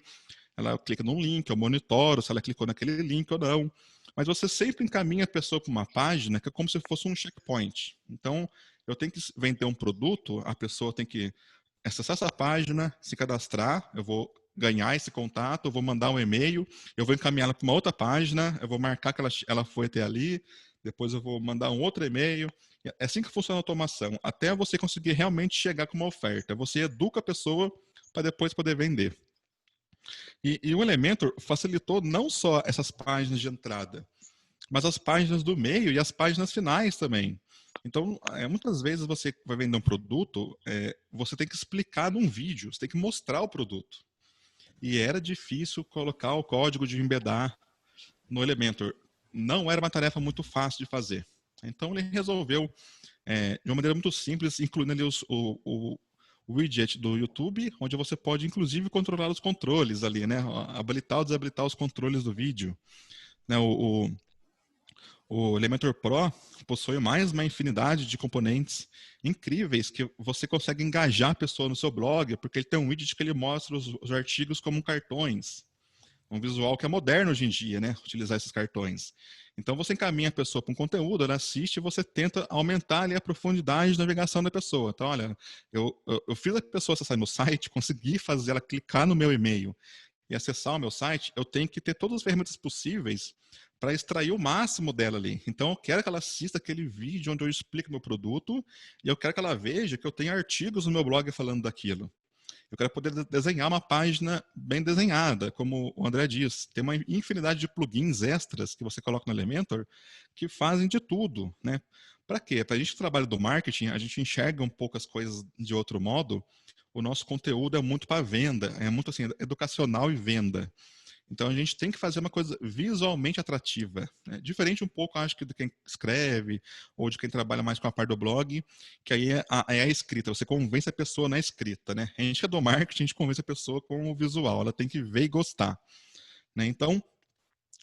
ela clica num link, eu monitoro se ela clicou naquele link ou não. Mas você sempre encaminha a pessoa para uma página que é como se fosse um checkpoint. Então, eu tenho que vender um produto, a pessoa tem que acessar essa página, se cadastrar, eu vou ganhar esse contato, eu vou mandar um e-mail, eu vou encaminhá-la para uma outra página, eu vou marcar que ela foi até ali, depois eu vou mandar um outro e-mail. É assim que funciona a automação, até você conseguir realmente chegar com uma oferta. Você educa a pessoa para depois poder vender. E o Elementor facilitou não só essas páginas de entrada, mas as páginas do meio e as páginas finais também. Então, muitas vezes você vai vender um produto, você tem que explicar num vídeo, você tem que mostrar o produto. E era difícil colocar o código de embedar no Elementor. Não era uma tarefa muito fácil de fazer. Então, ele resolveu, de uma maneira muito simples, incluindo ali o widget do YouTube, onde você pode, inclusive, controlar os controles ali, né? Habilitar ou desabilitar os controles do vídeo. Né? O Elementor Pro possui mais uma infinidade de componentes incríveis que você consegue engajar a pessoa no seu blog, porque ele tem um widget que ele mostra os artigos como cartões. Um visual que é moderno hoje em dia, né? Utilizar esses cartões. Então você encaminha a pessoa para um conteúdo, ela assiste e você tenta aumentar ali a profundidade de navegação da pessoa. Então, olha, eu fiz a pessoa acessar meu site, consegui fazer ela clicar no meu e-mail e acessar o meu site, eu tenho que ter todas as ferramentas possíveis para extrair o máximo dela ali. Então, eu quero que ela assista aquele vídeo onde eu explico meu produto e eu quero que ela veja que eu tenho artigos no meu blog falando daquilo. Eu quero poder desenhar uma página bem desenhada, como o André diz. Tem uma infinidade de plugins extras que você coloca no Elementor que fazem de tudo, né? Para quê? Para a gente que trabalha do marketing, a gente enxerga um pouco as coisas de outro modo. O nosso conteúdo é muito para venda, é muito assim, educacional e venda. Então a gente tem que fazer uma coisa visualmente atrativa, né? Diferente um pouco, acho que de quem escreve ou de quem trabalha mais com a parte do blog, que aí é a escrita, você convence a pessoa na escrita, né? A gente que é do marketing, a gente convence a pessoa com o visual, ela tem que ver e gostar, né? Então,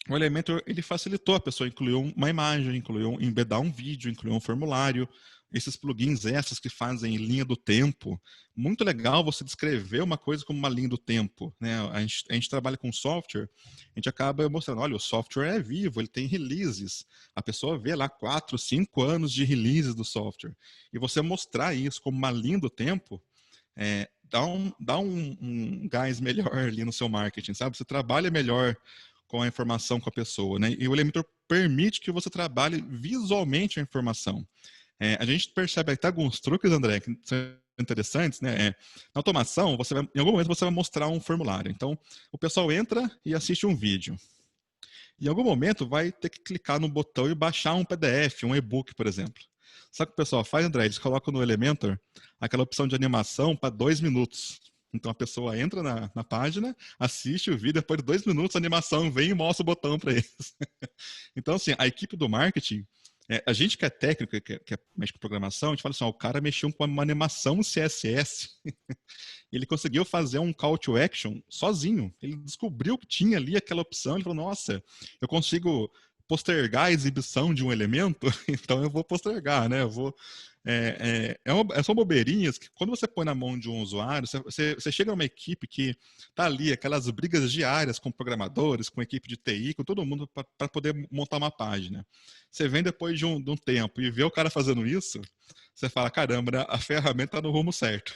o Elementor, ele facilitou a pessoa incluir uma imagem, embedar um vídeo, incluir um formulário, esses plugins extras que fazem linha do tempo. Muito legal você descrever uma coisa como uma linha do tempo, né? A gente trabalha com software, a gente acaba mostrando, olha, o software é vivo, ele tem releases. A pessoa vê lá 4, 5 anos de releases do software. E você mostrar isso como uma linha do tempo, dá um gás melhor ali no seu marketing, sabe? Você trabalha melhor com a informação com a pessoa, né? E o Elementor permite que você trabalhe visualmente a informação. A gente percebe até alguns truques, André, que são interessantes, né? Na automação, em algum momento você vai mostrar um formulário. Então, o pessoal entra e assiste um vídeo. Em algum momento vai ter que clicar no botão e baixar um PDF, um e-book, por exemplo. Sabe o que o pessoal faz, André? Eles colocam no Elementor aquela opção de animação para 2 minutos. Então a pessoa entra na página, assiste o vídeo, depois de 2 minutos a animação vem e mostra o botão para eles. Então, assim, a equipe do marketing, a gente que é técnico, que mexe com programação, a gente fala assim, o cara mexeu com uma animação CSS, ele conseguiu fazer um call to action sozinho. Ele descobriu que tinha ali aquela opção, ele falou, nossa, eu consigo postergar a exibição de um elemento, então eu vou postergar, né? Eu vou são bobeirinhas que quando você põe na mão de um usuário, você chega a uma equipe que tá ali, aquelas brigas diárias com programadores, com equipe de TI, com todo mundo para poder montar uma página. Você vem depois de um tempo e vê o cara fazendo isso, você fala, caramba, a ferramenta tá no rumo certo.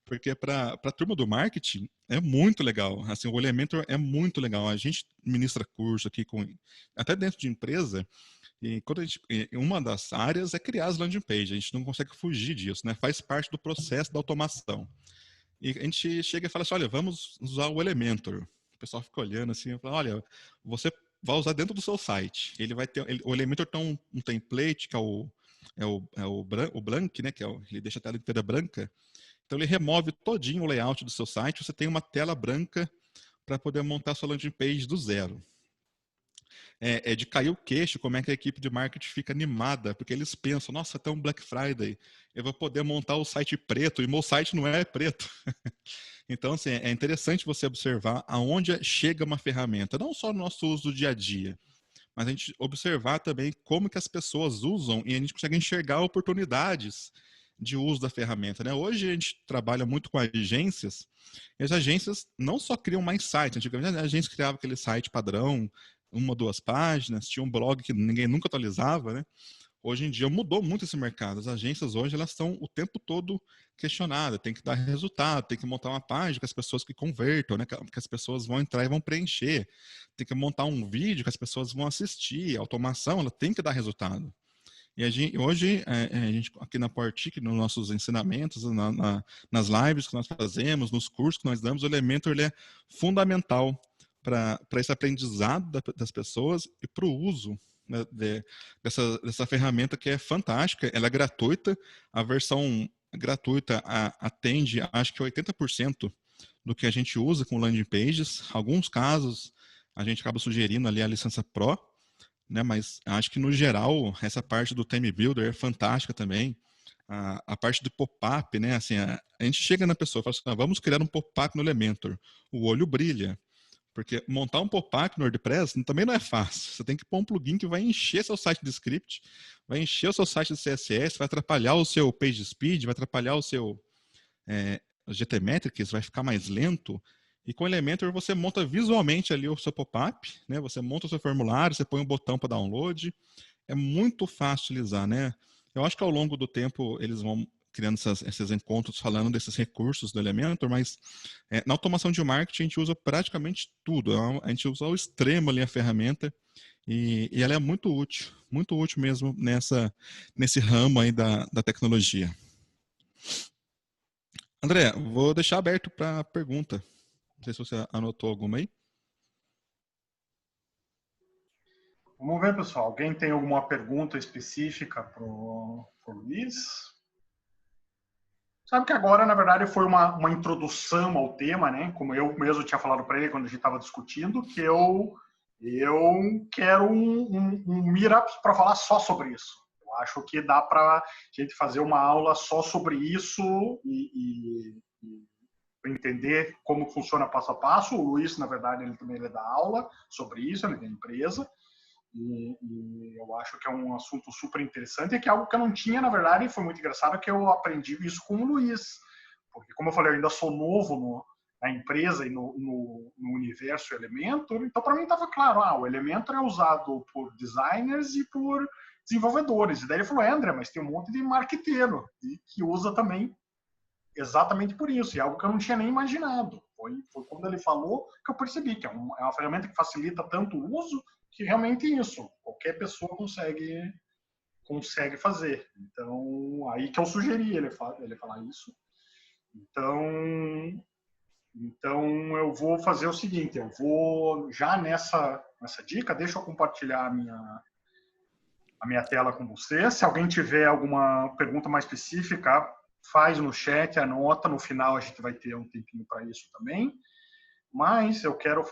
Porque para a turma do marketing é muito legal. Assim, o Elementor é muito legal. A gente ministra curso aqui até dentro de empresa. E uma das áreas é criar as landing pages. A gente não consegue fugir disso, né? Faz parte do processo da automação. E a gente chega e fala assim, olha, vamos usar o Elementor. O pessoal fica olhando assim, e fala, olha, você vai usar dentro do seu site. Ele vai ter, o Elementor tem um template que é o Blank, né? Ele deixa a tela inteira branca. Então ele remove todinho o layout do seu site, você tem uma tela branca para poder montar sua landing page do zero. É de cair o queixo como é que a equipe de marketing fica animada, porque eles pensam, nossa, até um Black Friday, eu vou poder montar o site preto, e meu site não é preto. Então, assim, é interessante você observar aonde chega uma ferramenta, não só no nosso uso do dia a dia, mas a gente observar também como que as pessoas usam e a gente consegue enxergar oportunidades de uso da ferramenta, né? Hoje a gente trabalha muito com agências, e as agências não só criam mais sites, antigamente a agência criava aquele site padrão, 1 ou 2 páginas, tinha um blog que ninguém nunca atualizava, né? Hoje em dia mudou muito esse mercado. As agências hoje elas estão o tempo todo questionadas, tem que dar resultado, tem que montar uma página com as pessoas que convertam, né? Que as pessoas vão entrar e vão preencher. Tem que montar um vídeo que as pessoas vão assistir. A automação ela tem que dar resultado. E hoje, a gente aqui na Portic, nos nossos ensinamentos, nas lives que nós fazemos, nos cursos que nós damos, o Elementor ele é fundamental para esse aprendizado das pessoas e para o uso né, dessa ferramenta que é fantástica, ela é gratuita, a versão gratuita atende, acho que 80% do que a gente usa com landing pages. Alguns casos a gente acaba sugerindo ali a licença Pro, né, mas acho que no geral essa parte do Theme Builder é fantástica também. A parte do pop-up, né, assim, a gente chega na pessoa e fala assim, vamos criar um pop-up no Elementor. O olho brilha. Porque montar um pop-up no WordPress também não é fácil. Você tem que pôr um plugin que vai encher seu site de script, vai encher o seu site de CSS, vai atrapalhar o seu page speed, vai atrapalhar o seu GTmetrix, vai ficar mais lento. E com o Elementor você monta visualmente ali o seu pop-up, né? Você monta o seu formulário, você põe um botão para download. É muito fácil de utilizar, né? Eu acho que ao longo do tempo eles vão criando esses encontros falando desses recursos do Elementor, mas na automação de marketing a gente usa praticamente tudo. A gente usa ao extremo ali a ferramenta e ela é muito útil mesmo nesse ramo aí da tecnologia. André, vou deixar aberto para pergunta. Não sei se você anotou alguma aí. Vamos ver, pessoal. Alguém tem alguma pergunta específica para o Luiz? Sabe que agora, na verdade, foi uma introdução ao tema, né? Como eu mesmo tinha falado para ele quando a gente estava discutindo, que eu quero um meetup para falar só sobre isso. Eu acho que dá para a gente fazer uma aula só sobre isso e entender como funciona passo a passo. O Luiz, na verdade, ele também dá aula sobre isso, ele tem empresa. E eu acho que é um assunto super interessante e que é algo que eu não tinha, na verdade, e foi muito engraçado que eu aprendi isso com o Luiz. Porque, como eu falei, eu ainda sou novo na empresa e no universo Elementor, então para mim estava claro, o Elementor é usado por designers e por desenvolvedores. E daí ele falou, André, mas tem um monte de marqueteiro que usa também exatamente por isso, e algo que eu não tinha nem imaginado. Foi quando ele falou que eu percebi que é uma ferramenta que facilita tanto o uso que realmente isso, qualquer pessoa consegue fazer. Então, aí que eu sugeri ele falar isso. Então eu vou fazer o seguinte, eu vou já nessa dica, deixa eu compartilhar a minha tela com você. Se alguém tiver alguma pergunta mais específica, faz no chat, anota, no final a gente vai ter um tempinho para isso também. Mas eu quero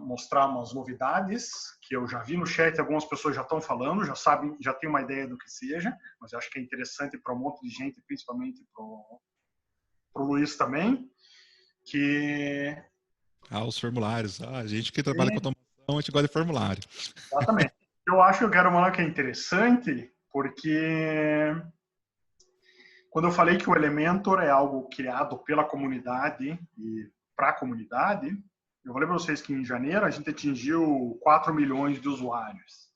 mostrar umas novidades que eu já vi no chat, algumas pessoas já estão falando, já sabem, já tem uma ideia do que seja, mas eu acho que é interessante para um monte de gente, principalmente para o Luiz também, que... Os formulários. A gente que trabalha com automação, a gente gosta de formulário. Exatamente. Eu acho que eu quero falar que é interessante, porque quando eu falei que o Elementor é algo criado pela comunidade e para a comunidade, eu falei para vocês que em janeiro a gente atingiu 4 milhões de usuários.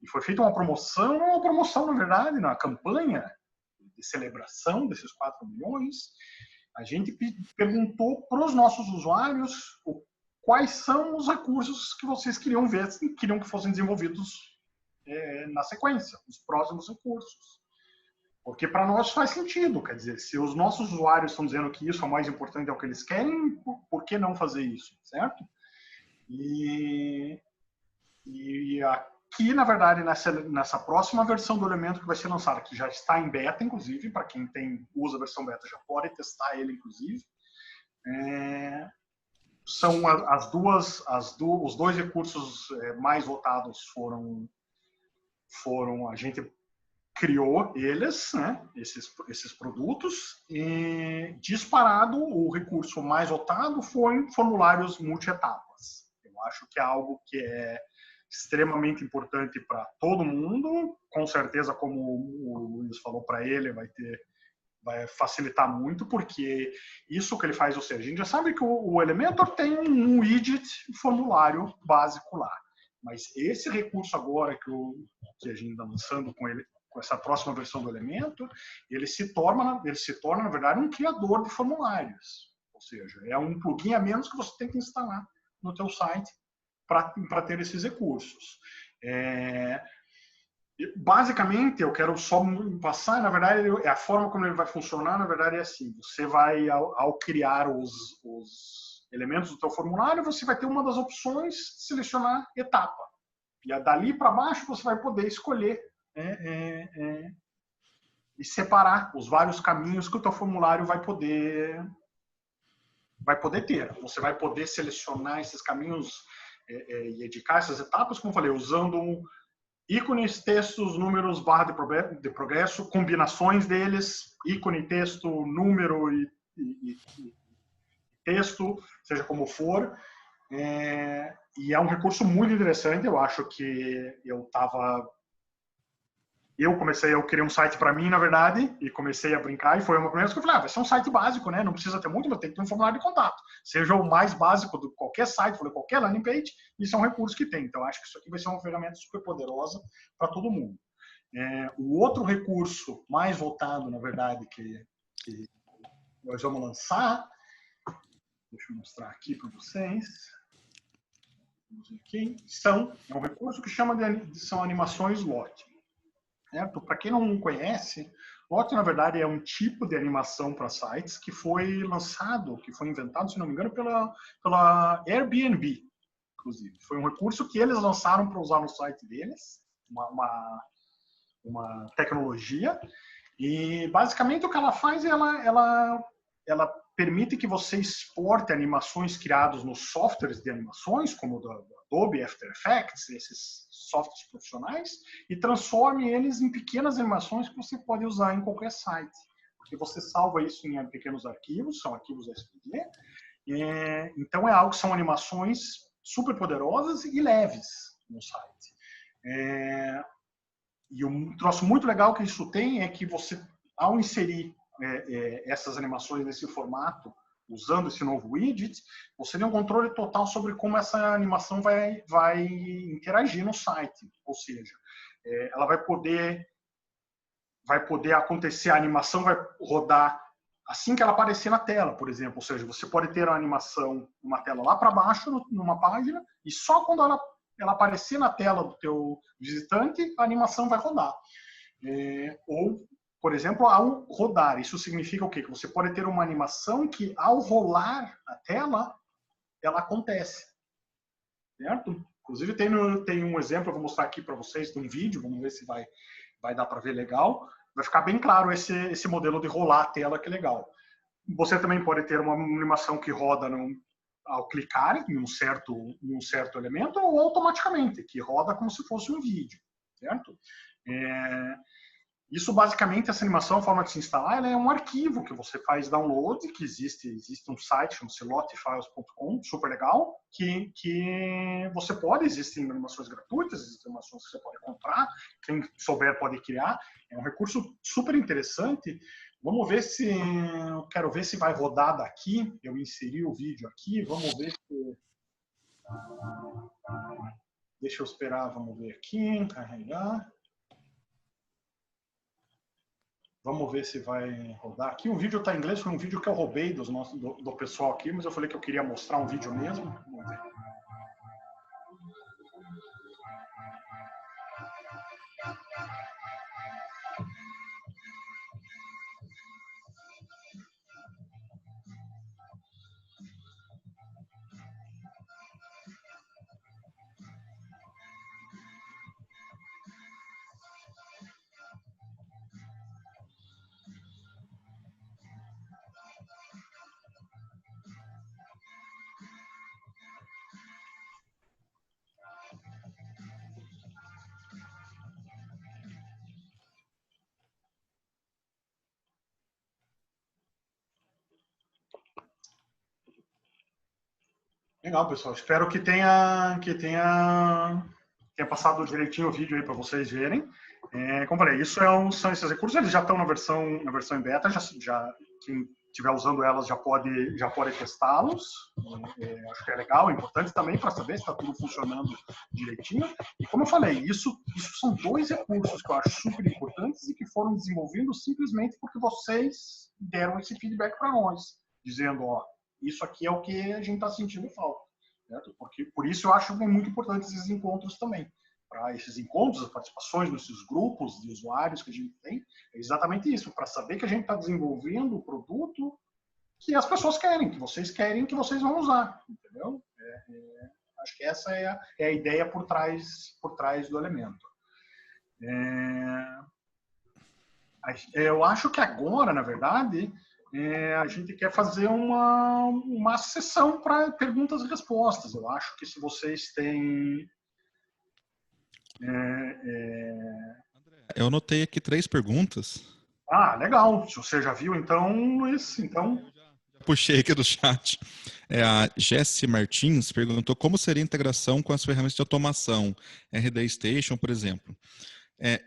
E foi feita uma promoção, na verdade, na campanha de celebração desses 4 milhões. A gente perguntou para os nossos usuários quais são os recursos que vocês queriam ver, queriam que fossem desenvolvidos na sequência, os próximos recursos. Porque para nós faz sentido, quer dizer, se os nossos usuários estão dizendo que isso é o mais importante, é o que eles querem, por que não fazer isso, certo? E aqui, na verdade, nessa próxima versão do Elementor que vai ser lançada, que já está em beta, inclusive, para quem usa a versão beta já pode testar ele, inclusive, são os dois recursos mais votados foram a gente criou eles, né, esses produtos, e disparado o recurso mais votado foi formulários multietapas. Eu acho que é algo que é extremamente importante para todo mundo, com certeza, como o Luiz falou para ele, vai facilitar muito, porque isso que ele faz, ou seja, a gente já sabe que o Elementor tem um widget formulário básico lá, mas esse recurso agora que a gente está lançando com ele, com essa próxima versão do Elementor, ele se torna, na verdade, um criador de formulários. Ou seja, é um plugin a menos que você tem que instalar no teu site para ter esses recursos. Basicamente, eu quero só passar, na verdade, a forma como ele vai funcionar, na verdade, é assim. Você vai, ao criar os elementos do teu formulário, você vai ter uma das opções de selecionar etapa. E dali para baixo você vai poder escolher e separar os vários caminhos que o teu formulário vai poder ter. Você vai poder selecionar esses caminhos e editar essas etapas, como eu falei, usando ícones, textos, números, barra de progresso, combinações deles, ícone, texto, número e texto, seja como for. E é um recurso muito interessante. Eu acho que eu criei um site para mim, na verdade, e comecei a brincar, e foi uma primeira coisa que eu falei, vai ser um site básico, né? Não precisa ter muito, mas tem que ter um formulário de contato. Seja o mais básico de qualquer site, qualquer landing page, isso é um recurso que tem. Então, acho que isso aqui vai ser uma ferramenta super poderosa para todo mundo. O outro recurso mais voltado, na verdade, que nós vamos lançar, deixa eu mostrar aqui para vocês, é um recurso que são animações LOT. Para quem não conhece, LOT, na verdade, é um tipo de animação para sites que foi lançado, que foi inventado, se não me engano, pela Airbnb, inclusive. Foi um recurso que eles lançaram para usar no site deles, uma tecnologia, e basicamente o que ela faz é ela permite que você exporte animações criadas nos softwares de animações, como o do Adobe After Effects, esses softwares profissionais, e transforme eles em pequenas animações que você pode usar em qualquer site. Porque você salva isso em pequenos arquivos, são arquivos SVG. Então, são animações super poderosas e leves no site. E um troço muito legal que isso tem é que você, ao inserir essas animações nesse formato, usando esse novo widget, você tem um controle total sobre como essa animação vai interagir no site. Ou seja, ela vai poder acontecer, a animação vai rodar assim que ela aparecer na tela, por exemplo. Ou seja, você pode ter a animação numa tela lá para baixo, numa página, e só quando ela aparecer na tela do teu visitante, a animação vai rodar. Ou, por exemplo, ao rodar. Isso significa o quê? Que você pode ter uma animação que, ao rolar a tela, ela acontece. Certo? Inclusive, tem um exemplo, eu vou mostrar aqui para vocês, de um vídeo, vamos ver se vai dar para ver legal. Vai ficar bem claro esse modelo de rolar a tela, que é legal. Você também pode ter uma animação que roda ao clicar em um certo elemento, ou automaticamente, que roda como se fosse um vídeo. Certo? Isso, basicamente, essa animação, a forma de se instalar, ela é um arquivo que você faz download, que existe um site, chama-se lotfiles.com, super legal, que você existem animações gratuitas, existem animações que você pode comprar, quem souber pode criar, é um recurso super interessante. Vamos ver quero ver se vai rodar daqui, eu inseri o vídeo aqui, vamos ver se... Deixa eu esperar, vamos ver aqui, carregar. Vamos ver se vai rodar. Aqui o vídeo está em inglês, foi um vídeo que eu roubei do pessoal aqui, mas eu falei que eu queria mostrar um vídeo mesmo. Vamos ver. Legal, pessoal. Espero que tenha passado direitinho o vídeo aí para vocês verem. Como eu falei, são esses recursos, eles já estão na versão em beta, quem estiver usando elas já pode testá-los. Acho que é legal, é importante também para saber se está tudo funcionando direitinho. E como eu falei, isso são dois recursos que eu acho super importantes e que foram desenvolvidos simplesmente porque vocês deram esse feedback para nós, dizendo, isso aqui é o que a gente está sentindo falta. Certo? Por isso eu acho que é muito importante esses encontros também. Para esses encontros, as participações nesses grupos de usuários que a gente tem, é exatamente isso, para saber que a gente está desenvolvendo o produto que as pessoas querem, que vocês vão usar. Entendeu? Acho que essa é a ideia por trás do Elementor. Eu acho que agora, na verdade, a gente quer fazer uma sessão para perguntas e respostas. Eu acho que se vocês têm... Eu anotei aqui 3 perguntas. Ah, legal. Se você já viu, então, Luiz, então... Puxei aqui do chat. A Jessie Martins perguntou como seria a integração com as ferramentas de automação, RD Station, por exemplo.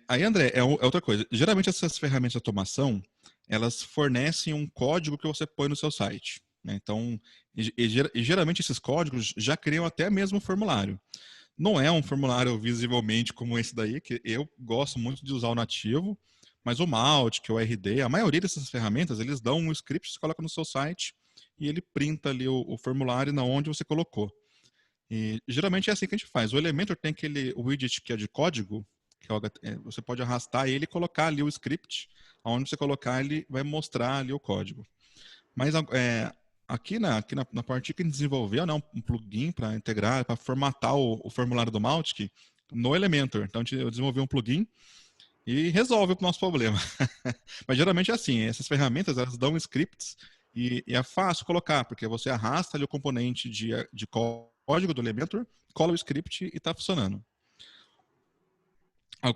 Aí, André, é outra coisa. Geralmente essas ferramentas de automação, elas fornecem um código que você põe no seu site, né? Então, e geralmente esses códigos já criam até mesmo o formulário. Não é um formulário visivelmente como esse daí, que eu gosto muito de usar o nativo, mas o Mautic, o RD, a maioria dessas ferramentas, eles dão um script, você coloca no seu site e ele printa ali o formulário na onde você colocou. E geralmente é assim que a gente faz. O Elementor tem aquele widget que é de código, que você pode arrastar ele e colocar ali o script, onde você colocar ele vai mostrar ali o código. Mas aqui na parte que a gente desenvolveu, né, um plugin para integrar, para formatar o formulário do Mautic no Elementor. Então eu desenvolvi um plugin e resolve o nosso problema. Mas geralmente é assim, essas ferramentas elas dão scripts e é fácil colocar, porque você arrasta ali o componente de código do Elementor, cola o script e está funcionando.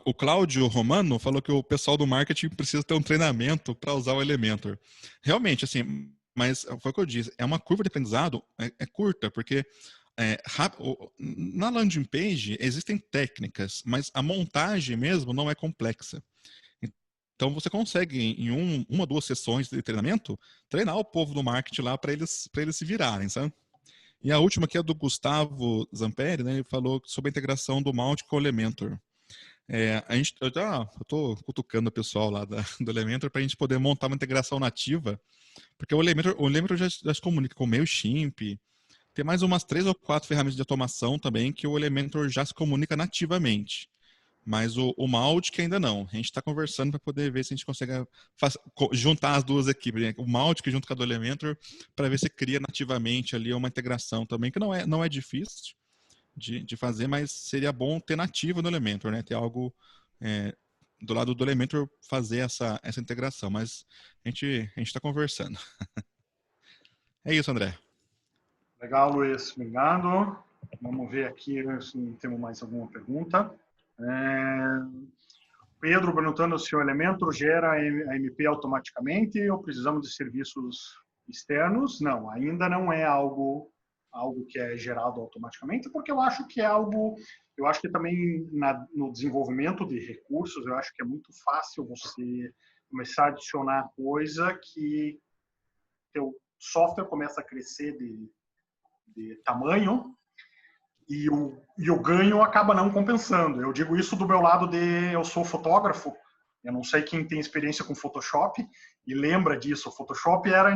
O Cláudio Romano falou que o pessoal do marketing precisa ter um treinamento para usar o Elementor. Realmente, assim, mas foi o que eu disse, é uma curva de aprendizado curta, porque na landing page existem técnicas, mas a montagem mesmo não é complexa. Então você consegue, em uma ou 2 sessões de treinamento, treinar o povo do marketing lá para eles se virarem, sabe? E a última aqui é do Gustavo Zamperi, né? Ele falou sobre a integração do Mautic com o Elementor. Eu estou cutucando o pessoal lá do Elementor para a gente poder montar uma integração nativa, porque o Elementor já se comunica com o MailChimp, tem mais umas 3 ou 4 ferramentas de automação também que o Elementor já se comunica nativamente. Mas o Mautic ainda não. A gente está conversando para poder ver se a gente consegue juntar as duas equipes, né? O Mautic junto com a do Elementor, para ver se cria nativamente ali uma integração também, que não é difícil de fazer, mas seria bom ter nativo no Elementor, né? Ter algo do lado do Elementor fazer essa integração, mas a gente está conversando. É isso, André. Legal, Luiz. Obrigado. Vamos ver aqui se temos mais alguma pergunta. Pedro perguntando se o Elementor gera a MP automaticamente ou precisamos de serviços externos. Não, ainda não é algo que é gerado automaticamente, porque eu acho que é algo, eu acho que também no desenvolvimento de recursos, eu acho que é muito fácil você começar a adicionar coisa que teu software começa a crescer de tamanho e o ganho acaba não compensando. Eu digo isso do meu lado eu sou fotógrafo, eu não sei quem tem experiência com Photoshop e lembra disso. O Photoshop era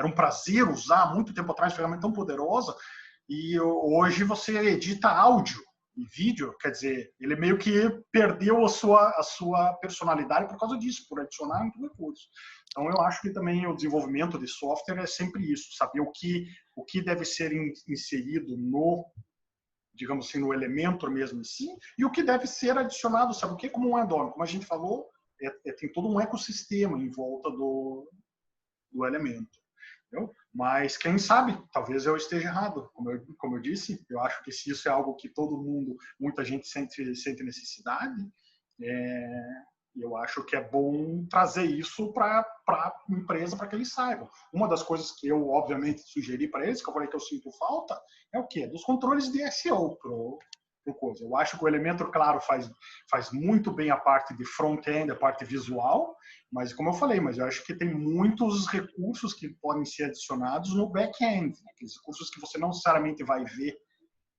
um prazer usar, muito tempo atrás, ferramenta tão poderosa, e hoje você edita áudio e vídeo, quer dizer, ele meio que perdeu a sua personalidade por causa disso, por adicionar muito recurso. Então, eu acho que também o desenvolvimento de software é sempre isso, saber o que deve ser inserido digamos assim, no Elementor mesmo assim, e o que deve ser adicionado, sabe o que? Como um add-on. Como a gente falou, tem todo um ecossistema em volta do Elementor. Entendeu? Mas quem sabe, talvez eu esteja errado. Como eu disse, eu acho que se isso é algo que muita gente sente necessidade, eu acho que é bom trazer isso para a empresa para que eles saibam. Uma das coisas que eu, obviamente, sugeri para eles, que eu falei que eu sinto falta, é o quê? Dos controles de SEO pro coisa. Eu acho que o Elementor, claro, faz muito bem a parte de front-end, a parte visual, mas como eu falei, mas eu acho que tem muitos recursos que podem ser adicionados no back-end, né? Aqueles recursos que você não necessariamente vai ver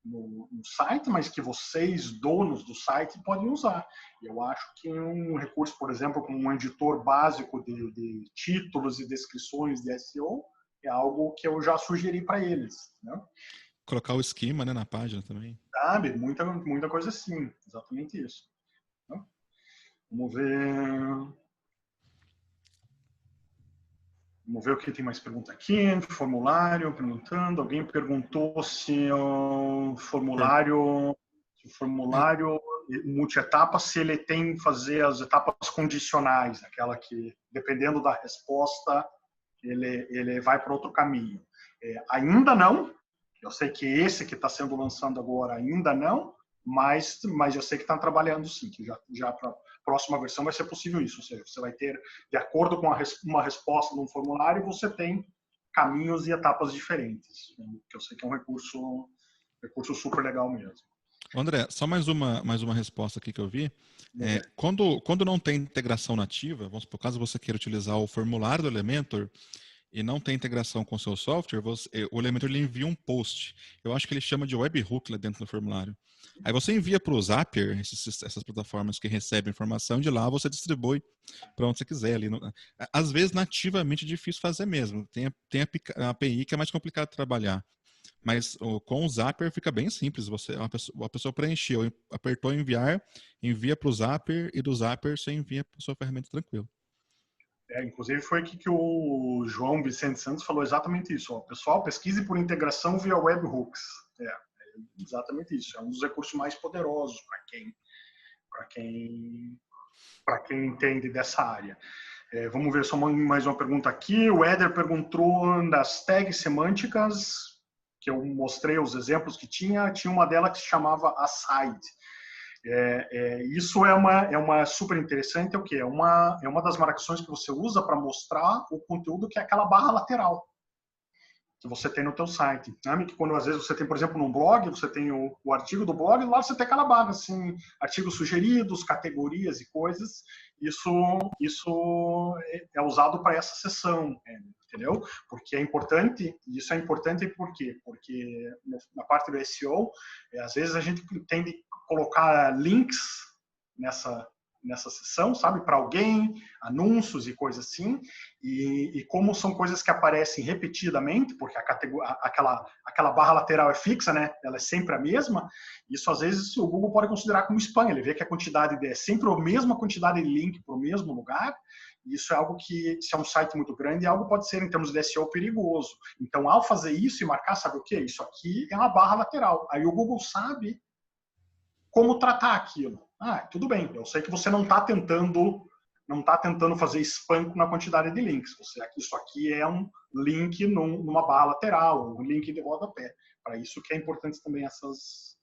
no site, mas que vocês, donos do site, podem usar. Eu acho que um recurso, por exemplo, como um editor básico de títulos e descrições de SEO, é algo que eu já sugeri para eles. Né? Colocar o esquema, né, na página também. Sabe, muita coisa assim, exatamente isso. Né? Vamos Vamos ver o que tem mais pergunta aqui. Formulário, perguntando. Alguém perguntou se o formulário multi-etapa, se ele tem que fazer as etapas condicionais, aquela que, dependendo da resposta, ele vai para outro caminho. Ainda não. Eu sei que esse que está sendo lançado agora ainda não, mas eu sei que está trabalhando sim, que já para a próxima versão vai ser possível isso. Ou seja, você vai ter, de acordo com uma resposta de um formulário, você tem caminhos e etapas diferentes, que eu sei que é um recurso super legal mesmo. André, só mais uma resposta aqui que eu vi. Quando não tem integração nativa, vamos supor, caso você queira utilizar o formulário do Elementor e não tem integração com o seu software, o Elementor lhe envia um post. Eu acho que ele chama de webhook lá dentro do formulário. Aí você envia para o Zapier, essas plataformas que recebem informação, de lá você distribui para onde você quiser. Ali às vezes, nativamente, é difícil fazer mesmo. Tem a API que é mais complicado de trabalhar. Mas com o Zapier fica bem simples. A pessoa preencheu, apertou enviar, envia para o Zapier, e do Zapier você envia para a sua ferramenta tranquilo. Inclusive foi aqui que o João Vicente Santos falou exatamente isso. Ó. Pessoal, pesquise por integração via webhooks. Exatamente isso. É um dos recursos mais poderosos para quem entende dessa área. Vamos ver só mais uma pergunta aqui. O Éder perguntou das tags semânticas, que eu mostrei os exemplos que tinha uma dela que se chamava aside. Isso é uma super interessante, é uma das marcações que você usa para mostrar o conteúdo, que é aquela barra lateral que você tem no teu site. Né? Que quando às vezes você tem, por exemplo, num blog, você tem o artigo do blog, e lá você tem aquela barra, assim, artigos sugeridos, categorias e coisas. Isso é usado para essa sessão, entendeu? Porque é importante, isso é importante por quê? Porque na parte do SEO, às vezes a gente tende a colocar links nessa sessão, sabe, para alguém, anúncios e coisas assim, e como são coisas que aparecem repetidamente, porque aquela barra lateral é fixa, né, ela é sempre a mesma, isso às vezes o Google pode considerar como spam, ele vê que a quantidade é sempre a mesma quantidade de link para o mesmo lugar, e isso é algo que, se é um site muito grande, algo pode ser, em termos de SEO, perigoso. Então, ao fazer isso e marcar, sabe o quê? Isso aqui é uma barra lateral. Aí o Google sabe como tratar aquilo. Tudo bem, eu sei que você não está tentando fazer spam na quantidade de links. Isso aqui é um link numa barra lateral, um link de rodapé. Para isso que é importante também essas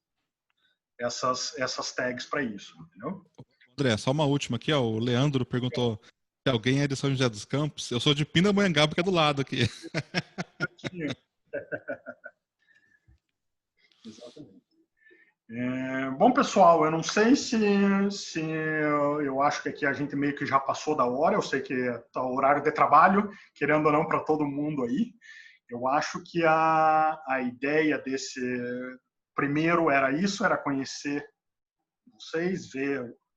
tags para isso, entendeu? André, só uma última aqui, ó. O Leandro perguntou se alguém é de São José dos Campos. Eu sou de Pindamonhangaba, que é do lado aqui. Exatamente. Bom, pessoal, eu não sei se eu acho que aqui a gente meio que já passou da hora, eu sei que está o horário de trabalho, querendo ou não, para todo mundo aí. Eu acho que a ideia desse primeiro era conhecer vocês,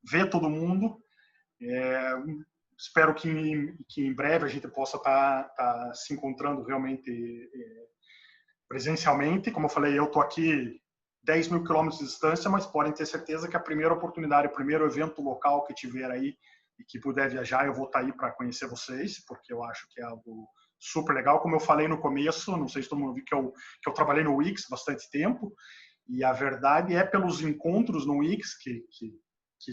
ver todo mundo. Espero que em breve a gente possa estar se encontrando realmente presencialmente. Como eu falei, eu estou aqui 10 mil quilômetros de distância, mas podem ter certeza que a primeira oportunidade, o primeiro evento local que tiver aí e que puder viajar, eu vou estar aí para conhecer vocês, porque eu acho que é algo super legal. Como eu falei no começo, não sei se todo mundo viu que eu trabalhei no Wix bastante tempo, e a verdade é, pelos encontros no Wix que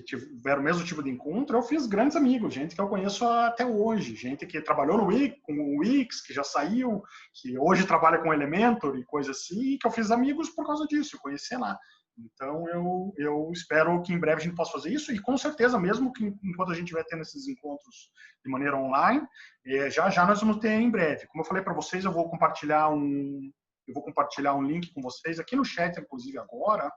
tiveram o mesmo tipo de encontro, eu fiz grandes amigos, gente que eu conheço até hoje, gente que trabalhou no Wix, com o Wix, que já saiu, que hoje trabalha com Elementor e coisa assim, e que eu fiz amigos por causa disso, conheci lá. Então, eu espero que em breve a gente possa fazer isso, e com certeza, mesmo que enquanto a gente estiver tendo esses encontros de maneira online, já nós vamos ter em breve. Como eu falei para vocês, eu vou compartilhar um link com vocês aqui no chat, inclusive agora,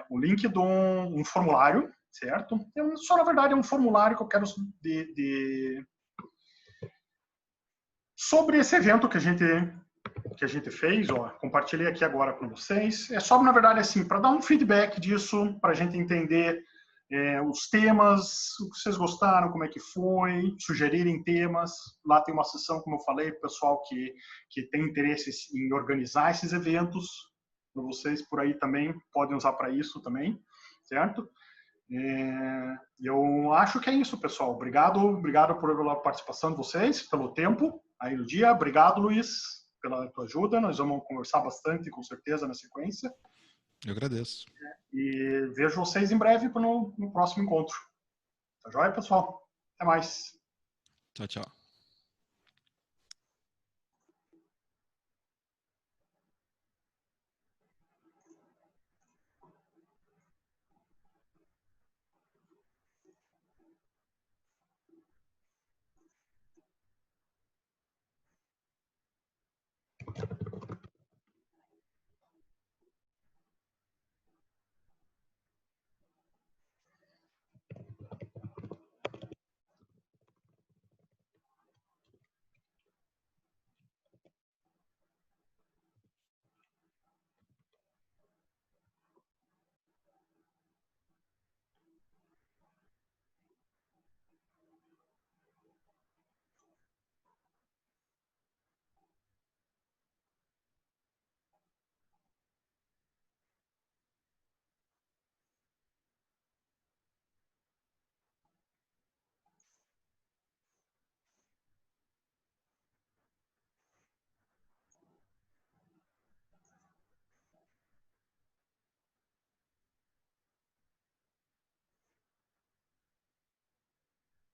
o link de um formulário, certo? Só, na verdade, é um formulário que eu quero sobre esse evento que a gente fez, ó, compartilhei aqui agora com vocês. É só, na verdade, assim, para dar um feedback disso, para a gente entender os temas, o que vocês gostaram, como é que foi, sugerirem temas. Lá tem uma sessão, como eu falei, pessoal que tem interesse em organizar esses eventos, para vocês por aí também podem usar para isso também, certo? Eu acho que é isso, pessoal. Obrigado pela participação de vocês, pelo tempo aí no dia. Obrigado, Luiz, pela tua ajuda. Nós vamos conversar bastante, com certeza, na sequência. Eu agradeço. E vejo vocês em breve no próximo encontro. Tá joia, pessoal? Até mais. Tchau, tchau.